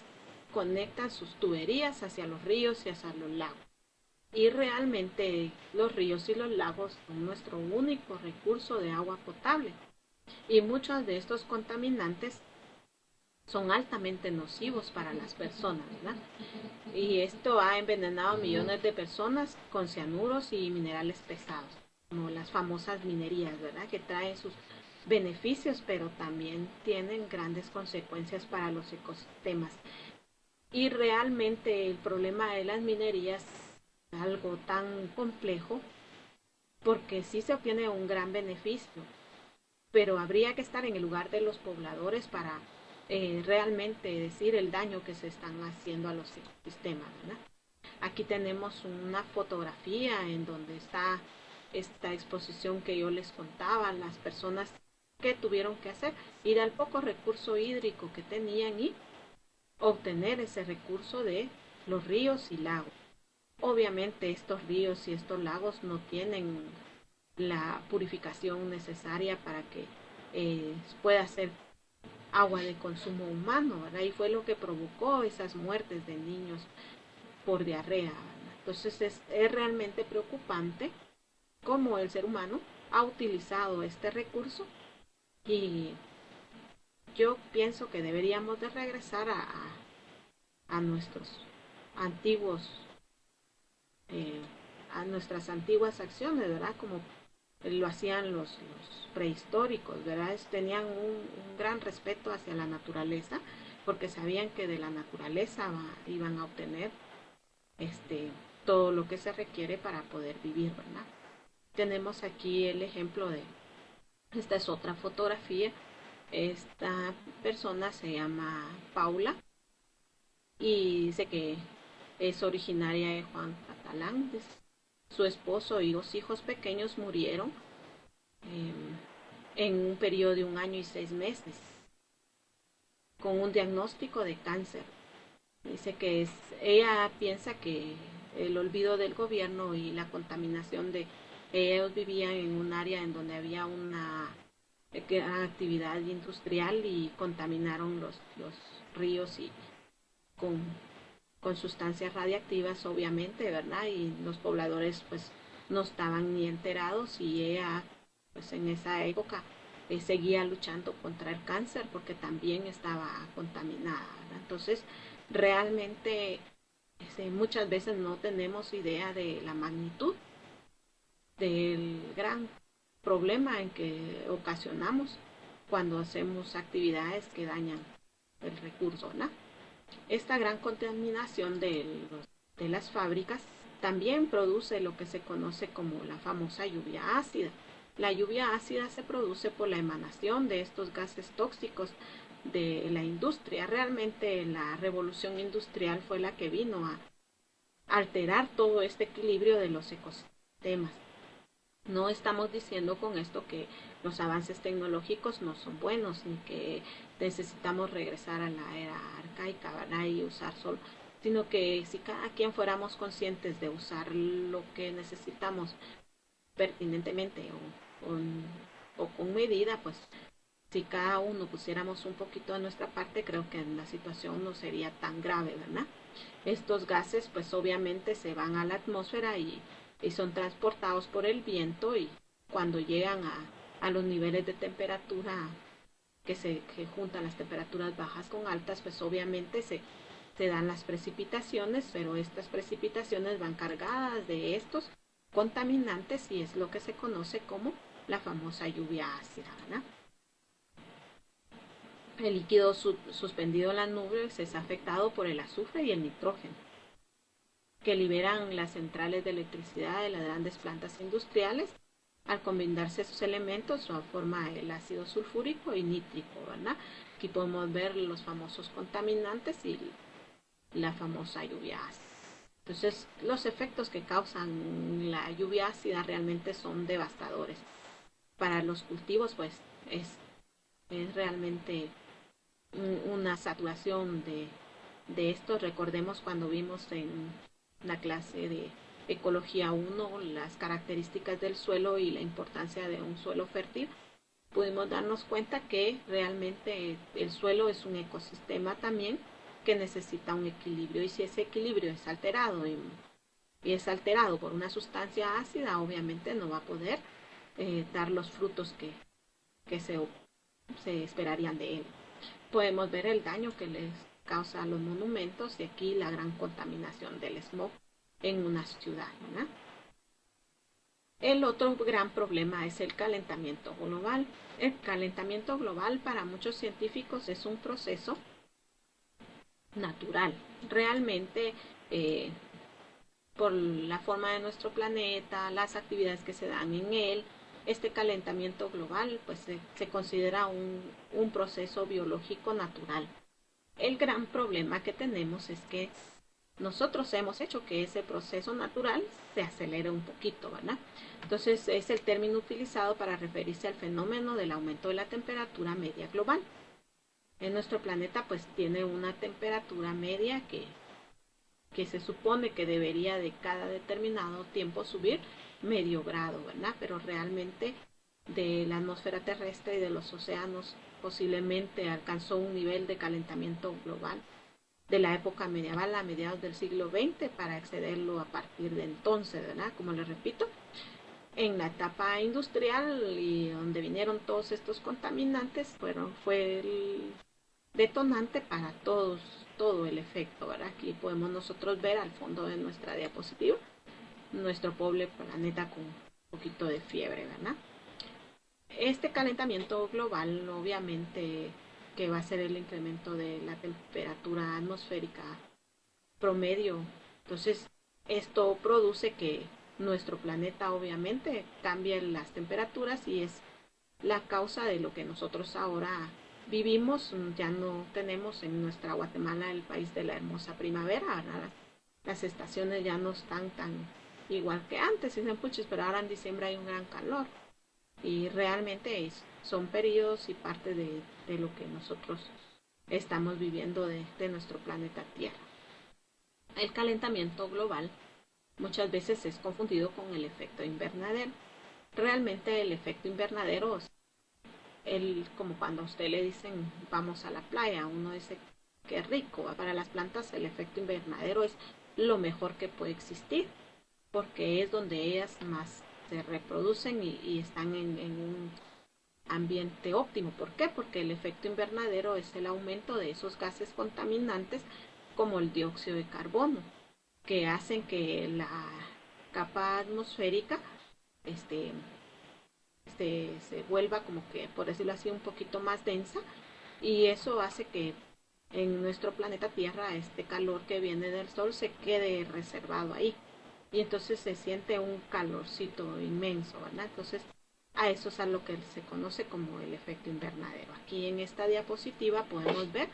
conectan sus tuberías hacia los ríos y hacia los lagos. Y realmente los ríos y los lagos son nuestro único recurso de agua potable. Y muchos de estos contaminantes son altamente nocivos para las personas, ¿verdad? Y esto ha envenenado a millones de personas con cianuros y minerales pesados, como las famosas minerías, ¿verdad? Que traen sus beneficios, pero también tienen grandes consecuencias para los ecosistemas. Y realmente el problema de las minerías es algo tan complejo porque sí se obtiene un gran beneficio, pero habría que estar en el lugar de los pobladores para realmente decir el daño que se están haciendo a los ecosistemas, ¿verdad? Aquí tenemos una fotografía en donde está esta exposición que yo les contaba, las personas que tuvieron que hacer, ir al poco recurso hídrico que tenían y obtener ese recurso de los ríos y lagos. Obviamente estos ríos y estos lagos no tienen la purificación necesaria para que pueda ser agua de consumo humano, ¿verdad? Y fue lo que provocó esas muertes de niños por diarrea, ¿verdad? Entonces es realmente preocupante cómo el ser humano ha utilizado este recurso y yo pienso que deberíamos de regresar a nuestros antiguos, eh, a nuestras antiguas acciones, ¿verdad? Como lo hacían los prehistóricos, ¿verdad? Tenían un gran respeto hacia la naturaleza porque sabían que de la naturaleza iban a obtener todo lo que se requiere para poder vivir, ¿verdad? Tenemos aquí el ejemplo esta es otra fotografía, esta persona se llama Paula y dice que es originaria de Juan Catalán. Su esposo y 2 hijos pequeños murieron en un periodo de 1 año y 6 meses. con un diagnóstico de cáncer. Dice que ella piensa que el olvido del gobierno y la contaminación de ellos vivían en un área en donde había una actividad industrial y contaminaron los ríos y con, con sustancias radiactivas, obviamente, ¿verdad? Y los pobladores pues no estaban ni enterados y ella pues en esa época seguía luchando contra el cáncer porque también estaba contaminada, ¿verdad? Entonces realmente muchas veces no tenemos idea de la magnitud del gran problema en que ocasionamos cuando hacemos actividades que dañan el recurso, ¿no? Esta gran contaminación de las fábricas también produce lo que se conoce como la famosa lluvia ácida. La lluvia ácida se produce por la emanación de estos gases tóxicos de la industria. Realmente la revolución industrial fue la que vino a alterar todo este equilibrio de los ecosistemas. No estamos diciendo con esto que los avances tecnológicos no son buenos ni que necesitamos regresar a la era arcaica, ¿verdad? Y usar solo, sino que si cada quien fuéramos conscientes de usar lo que necesitamos pertinentemente o con medida, pues si cada uno pusiéramos un poquito de nuestra parte, creo que la situación no sería tan grave, ¿verdad? Estos gases pues obviamente se van a la atmósfera y son transportados por el viento y cuando llegan a los niveles de temperatura que juntan las temperaturas bajas con altas, pues obviamente se dan las precipitaciones, pero estas precipitaciones van cargadas de estos contaminantes y es lo que se conoce como la famosa lluvia ácida, ¿verdad? El líquido suspendido en las nubes es afectado por el azufre y el nitrógeno, que liberan las centrales de electricidad de las grandes plantas industriales. Al combinarse esos elementos forma el ácido sulfúrico y nítrico, ¿verdad? Aquí podemos ver los famosos contaminantes y la famosa lluvia ácida. Entonces, los efectos que causan la lluvia ácida realmente son devastadores. Para los cultivos, pues, es realmente una saturación de esto. Recordemos cuando vimos en la clase de Ecología 1 las características del suelo y la importancia de un suelo fértil, pudimos darnos cuenta que realmente el suelo es un ecosistema también que necesita un equilibrio y si ese equilibrio es alterado y es alterado por una sustancia ácida, obviamente no va a poder dar los frutos que se esperarían de él. Podemos ver el daño que les causa a los monumentos y aquí la gran contaminación del smog en una ciudad, ¿verdad? El otro gran problema es el calentamiento global. El calentamiento global para muchos científicos es un proceso natural. Realmente, por la forma de nuestro planeta, las actividades que se dan en él, este calentamiento global pues se considera un proceso biológico natural. El gran problema que tenemos es que nosotros hemos hecho que ese proceso natural se acelere un poquito, ¿verdad? Entonces es el término utilizado para referirse al fenómeno del aumento de la temperatura media global. En nuestro planeta pues tiene una temperatura media que se supone que debería de cada determinado tiempo subir medio grado, ¿verdad? Pero realmente de la atmósfera terrestre y de los océanos posiblemente alcanzó un nivel de calentamiento global de la época medieval a mediados del siglo XX para excederlo a partir de entonces, ¿verdad? Como les repito, en la etapa industrial y donde vinieron todos estos contaminantes, fue el detonante para todo el efecto, ¿verdad? Aquí podemos nosotros ver al fondo de nuestra diapositiva nuestro pobre planeta con un poquito de fiebre, ¿verdad? Este calentamiento global obviamente que va a ser el incremento de la temperatura atmosférica promedio. Entonces, esto produce que nuestro planeta obviamente cambie las temperaturas y es la causa de lo que nosotros ahora vivimos. Ya no tenemos en nuestra Guatemala el país de la hermosa primavera, ¿verdad? Las estaciones ya no están tan igual que antes, dicen puches, pero ahora en diciembre hay un gran calor y realmente son periodos y parte de lo que nosotros estamos viviendo de nuestro planeta Tierra. El calentamiento global muchas veces es confundido con el efecto invernadero. Realmente el efecto invernadero es como cuando a usted le dicen vamos a la playa, uno dice que rico. Para las plantas el efecto invernadero es lo mejor que puede existir, porque es donde ellas más se reproducen y están en un ambiente óptimo. ¿Por qué? Porque el efecto invernadero es el aumento de esos gases contaminantes como el dióxido de carbono, que hacen que la capa atmosférica se vuelva como que, por decirlo así, un poquito más densa, y eso hace que en nuestro planeta Tierra este calor que viene del sol se quede reservado ahí, y entonces se siente un calorcito inmenso, ¿verdad? Entonces a eso es a lo que se conoce como el efecto invernadero. Aquí en esta diapositiva podemos ver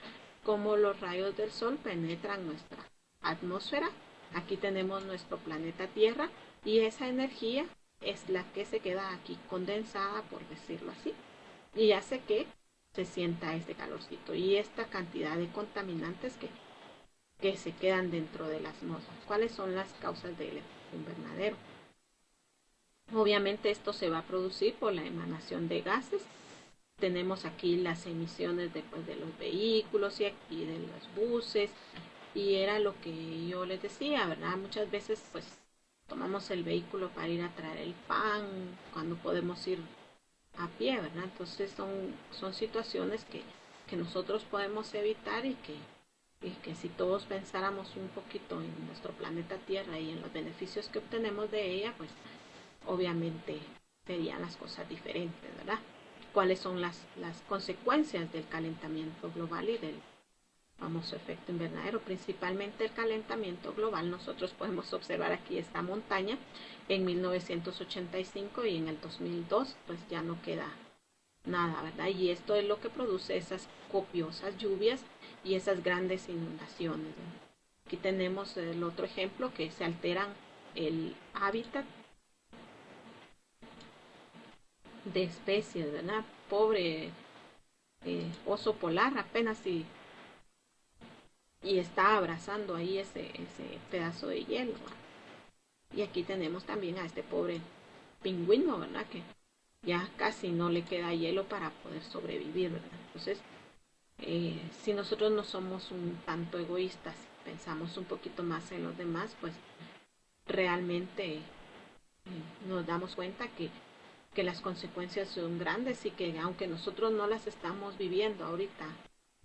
cómo los rayos del sol penetran nuestra atmósfera. Aquí tenemos nuestro planeta Tierra y esa energía es la que se queda aquí condensada, por decirlo así, y hace que se sienta este calorcito y esta cantidad de contaminantes que se quedan dentro de las atmósfera. ¿Cuáles son las causas del efecto invernadero? Obviamente esto se va a producir por la emanación de gases. Tenemos aquí las emisiones después de los vehículos y aquí de los buses, y era lo que yo les decía, ¿verdad? Muchas veces pues tomamos el vehículo para ir a traer el pan cuando podemos ir a pie, ¿verdad? Entonces son situaciones que nosotros podemos evitar y que si todos pensáramos un poquito en nuestro planeta Tierra y en los beneficios que obtenemos de ella, pues obviamente serían las cosas diferentes, ¿verdad? ¿Cuáles son las consecuencias del calentamiento global y del famoso efecto invernadero? Principalmente el calentamiento global. Nosotros podemos observar aquí esta montaña en 1985 y en el 2002 pues ya no queda nada, ¿verdad? Y esto es lo que produce esas copiosas lluvias y esas grandes inundaciones, ¿verdad? Aquí tenemos el otro ejemplo, que se alteran el hábitat de especies, ¿verdad? Pobre oso polar apenas y está abrazando ahí ese pedazo de hielo, ¿verdad? Y aquí tenemos también a este pobre pingüino, ¿verdad? Que ya casi no le queda hielo para poder sobrevivir, ¿verdad? Entonces, si nosotros no somos un tanto egoístas, pensamos un poquito más en los demás, pues realmente nos damos cuenta que las consecuencias son grandes y que aunque nosotros no las estamos viviendo ahorita,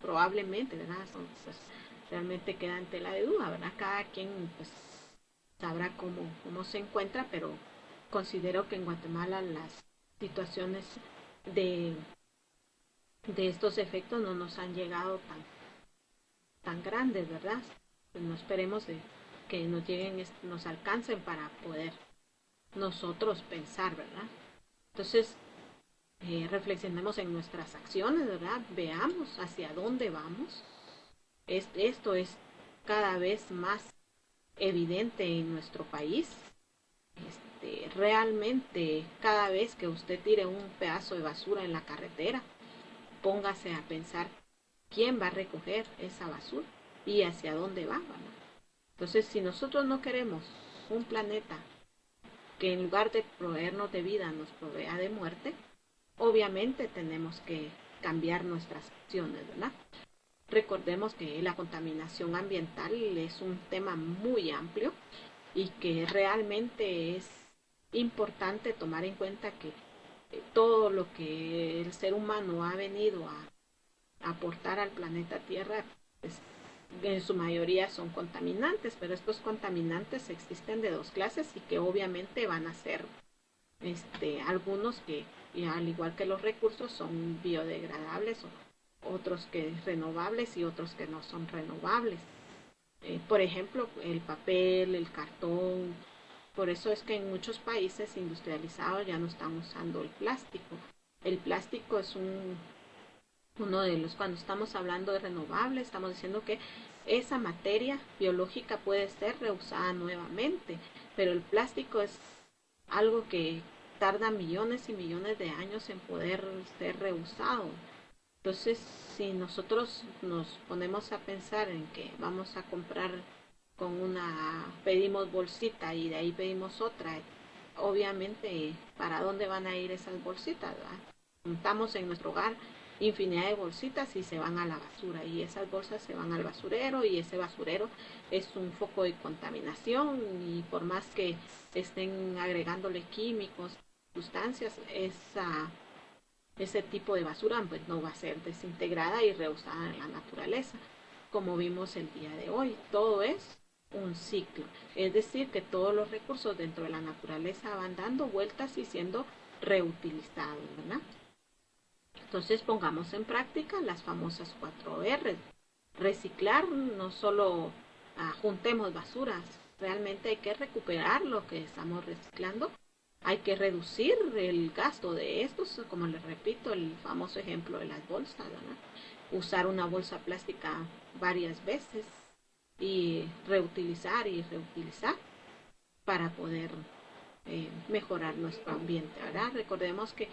probablemente, ¿verdad? Pues, realmente queda en tela de duda, ¿verdad? Cada quien pues sabrá cómo se encuentra, pero considero que en Guatemala las situaciones de, de estos efectos no nos han llegado tan grandes, ¿verdad? Pues no esperemos que nos lleguen, nos alcancen para poder nosotros pensar, ¿verdad? Entonces, reflexionemos en nuestras acciones, ¿verdad? Veamos hacia dónde vamos. Esto es cada vez más evidente en nuestro país. Realmente, cada vez que usted tire un pedazo de basura en la carretera, póngase a pensar quién va a recoger esa basura y hacia dónde va, ¿verdad? Entonces, si nosotros no queremos un planeta que en lugar de proveernos de vida nos provea de muerte, obviamente tenemos que cambiar nuestras acciones, ¿verdad? Recordemos que la contaminación ambiental es un tema muy amplio y que realmente es importante tomar en cuenta que todo lo que el ser humano ha venido a aportar al planeta Tierra, pues, en su mayoría son contaminantes, pero estos contaminantes existen de dos clases y que obviamente van a ser algunos que, al igual que los recursos, son biodegradables, otros que renovables y otros que no son renovables. Por ejemplo, el papel, el cartón. Por eso es que en muchos países industrializados ya no están usando el plástico. El plástico es uno de los, cuando estamos hablando de renovables, estamos diciendo que esa materia biológica puede ser reusada nuevamente, pero el plástico es algo que tarda millones y millones de años en poder ser reusado. Entonces, si nosotros nos ponemos a pensar en que vamos a comprar pedimos bolsita y de ahí pedimos otra, obviamente, ¿para dónde van a ir esas bolsitas? ¿Verdad? Juntamos en nuestro hogar infinidad de bolsitas y se van a la basura y esas bolsas se van al basurero y ese basurero es un foco de contaminación y por más que estén agregándole químicos, sustancias, ese tipo de basura pues no va a ser desintegrada y reusada en la naturaleza, como vimos el día de hoy. Todo es un ciclo, es decir, que todos los recursos dentro de la naturaleza van dando vueltas y siendo reutilizados, ¿verdad? Entonces pongamos en práctica las famosas 4R. Reciclar, no solo juntemos basuras, realmente hay que recuperar lo que estamos reciclando, hay que reducir el gasto de estos, como les repito, el famoso ejemplo de las bolsas, ¿verdad? Usar una bolsa plástica varias veces y reutilizar para poder mejorar nuestro ambiente, ¿verdad? Recordemos que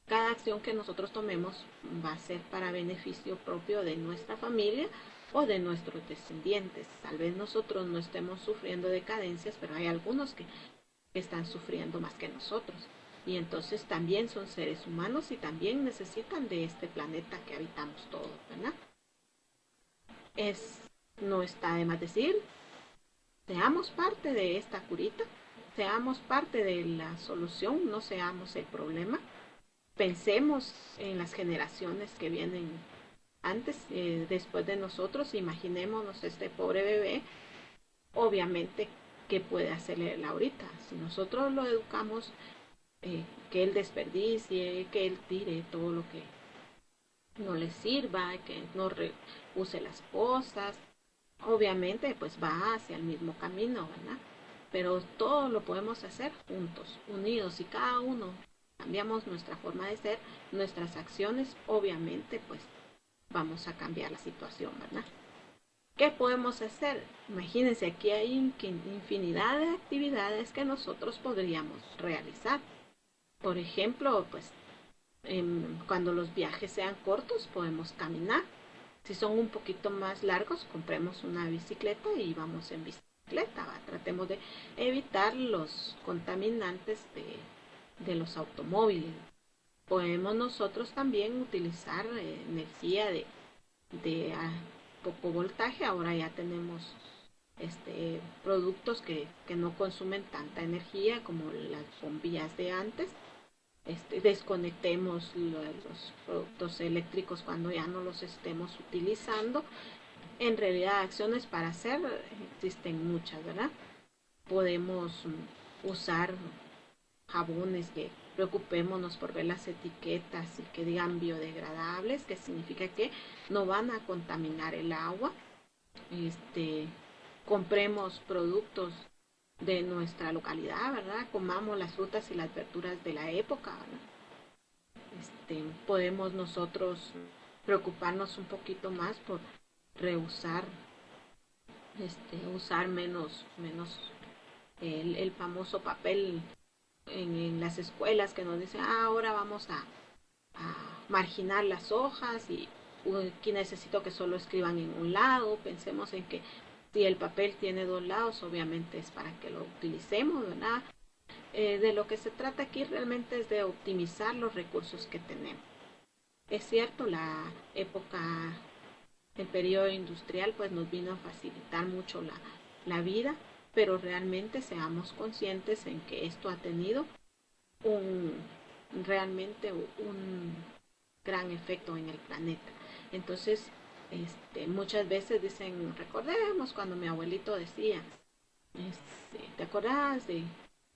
cada acción que nosotros tomemos va a ser para beneficio propio de nuestra familia o de nuestros descendientes. Tal vez nosotros no estemos sufriendo decadencias, pero hay algunos que están sufriendo más que nosotros. Y entonces también son seres humanos y también necesitan de este planeta que habitamos todos, ¿verdad? No está de más decir, seamos parte de esta curita, seamos parte de la solución, no seamos el problema. Pensemos en las generaciones que vienen antes, después de nosotros, imaginémonos este pobre bebé, obviamente, ¿qué puede hacerle él ahorita? Si nosotros lo educamos, que él desperdicie, que él tire todo lo que no le sirva, que no use las cosas, obviamente pues va hacia el mismo camino, ¿verdad? Pero todo lo podemos hacer juntos, unidos, y cada uno cambiamos nuestra forma de ser, nuestras acciones, obviamente pues vamos a cambiar la situación, ¿verdad? ¿Qué podemos hacer? Imagínense, aquí hay infinidad de actividades que nosotros podríamos realizar. Por ejemplo, pues cuando los viajes sean cortos podemos caminar. Si son un poquito más largos, compremos una bicicleta y vamos en bicicleta. ¿Va? Tratemos de evitar los contaminantes de los automóviles. Podemos nosotros también utilizar energía de poco voltaje. Ahora ya tenemos productos que no consumen tanta energía como las bombillas de antes. Desconectemos los productos eléctricos cuando ya no los estemos utilizando. En realidad, acciones para hacer existen muchas, ¿verdad? Podemos usar jabones que preocupémonos por ver las etiquetas y que digan biodegradables, que significa que no van a contaminar el agua. Compremos productos de nuestra localidad, ¿verdad? Comamos las frutas y las verduras de la época, ¿verdad? Podemos nosotros preocuparnos un poquito más por reusar, usar menos el famoso papel en las escuelas que nos dicen, ahora vamos a marginar las hojas y aquí necesito que solo escriban en un lado. Pensemos en que si el papel tiene dos lados, obviamente es para que lo utilicemos, ¿verdad? De lo que se trata aquí realmente es de optimizar los recursos que tenemos. Es cierto, el periodo industrial pues nos vino a facilitar mucho la vida, pero realmente seamos conscientes en que esto ha tenido realmente un gran efecto en el planeta. Entonces, muchas veces dicen, recordemos cuando mi abuelito decía, ¿te acordás de?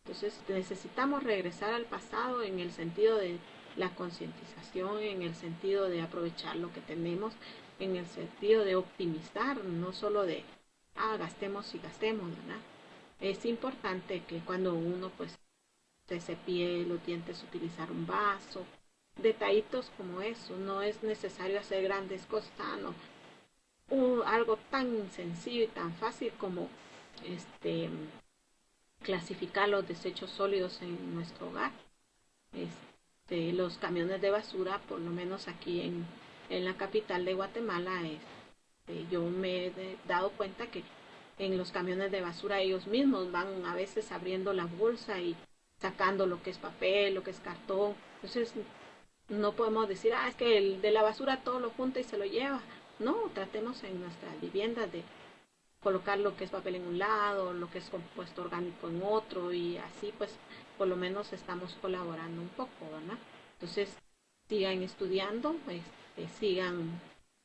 Entonces necesitamos regresar al pasado en el sentido de la concientización, en el sentido de aprovechar lo que tenemos, en el sentido de optimizar, no solo de, gastemos y gastemos, ¿verdad? Es importante que cuando uno pues se cepille los dientes, utilizar un vaso, detallitos como eso, no es necesario hacer grandes cosas, no. Algo tan sencillo y tan fácil como clasificar los desechos sólidos en nuestro hogar. Los camiones de basura, por lo menos aquí en en la capital de Guatemala, yo me he dado cuenta que en los camiones de basura ellos mismos van a veces abriendo la bolsa y sacando lo que es papel, lo que es cartón. Entonces no podemos decir, es que el de la basura todo lo junta y se lo lleva. No, tratemos en nuestras viviendas de colocar lo que es papel en un lado, lo que es compuesto orgánico en otro, y así pues por lo menos estamos colaborando un poco, ¿verdad? Entonces sigan estudiando, sigan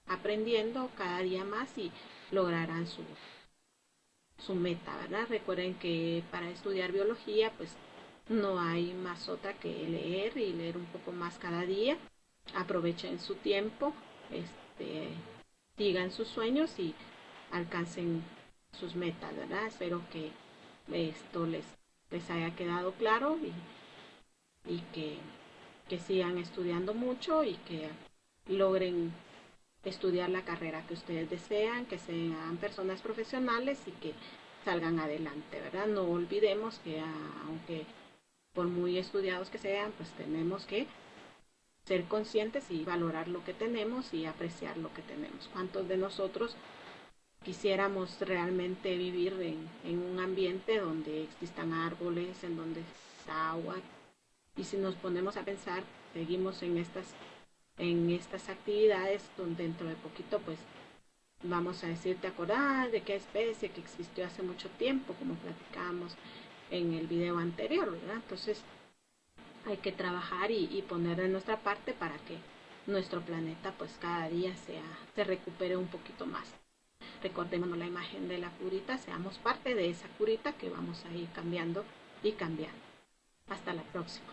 aprendiendo cada día más y lograrán su meta, ¿verdad? Recuerden que para estudiar biología pues no hay más otra que leer y leer un poco más cada día. Aprovechen su tiempo, sigan sus sueños y alcancen sus metas, ¿verdad? Espero que esto les haya quedado claro y que sigan estudiando mucho y que logren estudiar la carrera que ustedes desean, que sean personas profesionales y que salgan adelante, ¿verdad? No olvidemos que aunque por muy estudiados que sean, pues tenemos que ser conscientes y valorar lo que tenemos y apreciar lo que tenemos. ¿Cuántos de nosotros quisiéramos realmente vivir en un ambiente donde existan árboles, en donde está agua? Y si nos ponemos a pensar, seguimos en estas actividades donde dentro de poquito pues vamos a decir, ¿te acordás de qué especie que existió hace mucho tiempo, como platicábamos en el video anterior, ¿verdad? Entonces hay que trabajar y poner de nuestra parte para que nuestro planeta pues cada día se recupere un poquito más. Recordemos la imagen de la curita, seamos parte de esa curita que vamos a ir cambiando y cambiando. Hasta la próxima.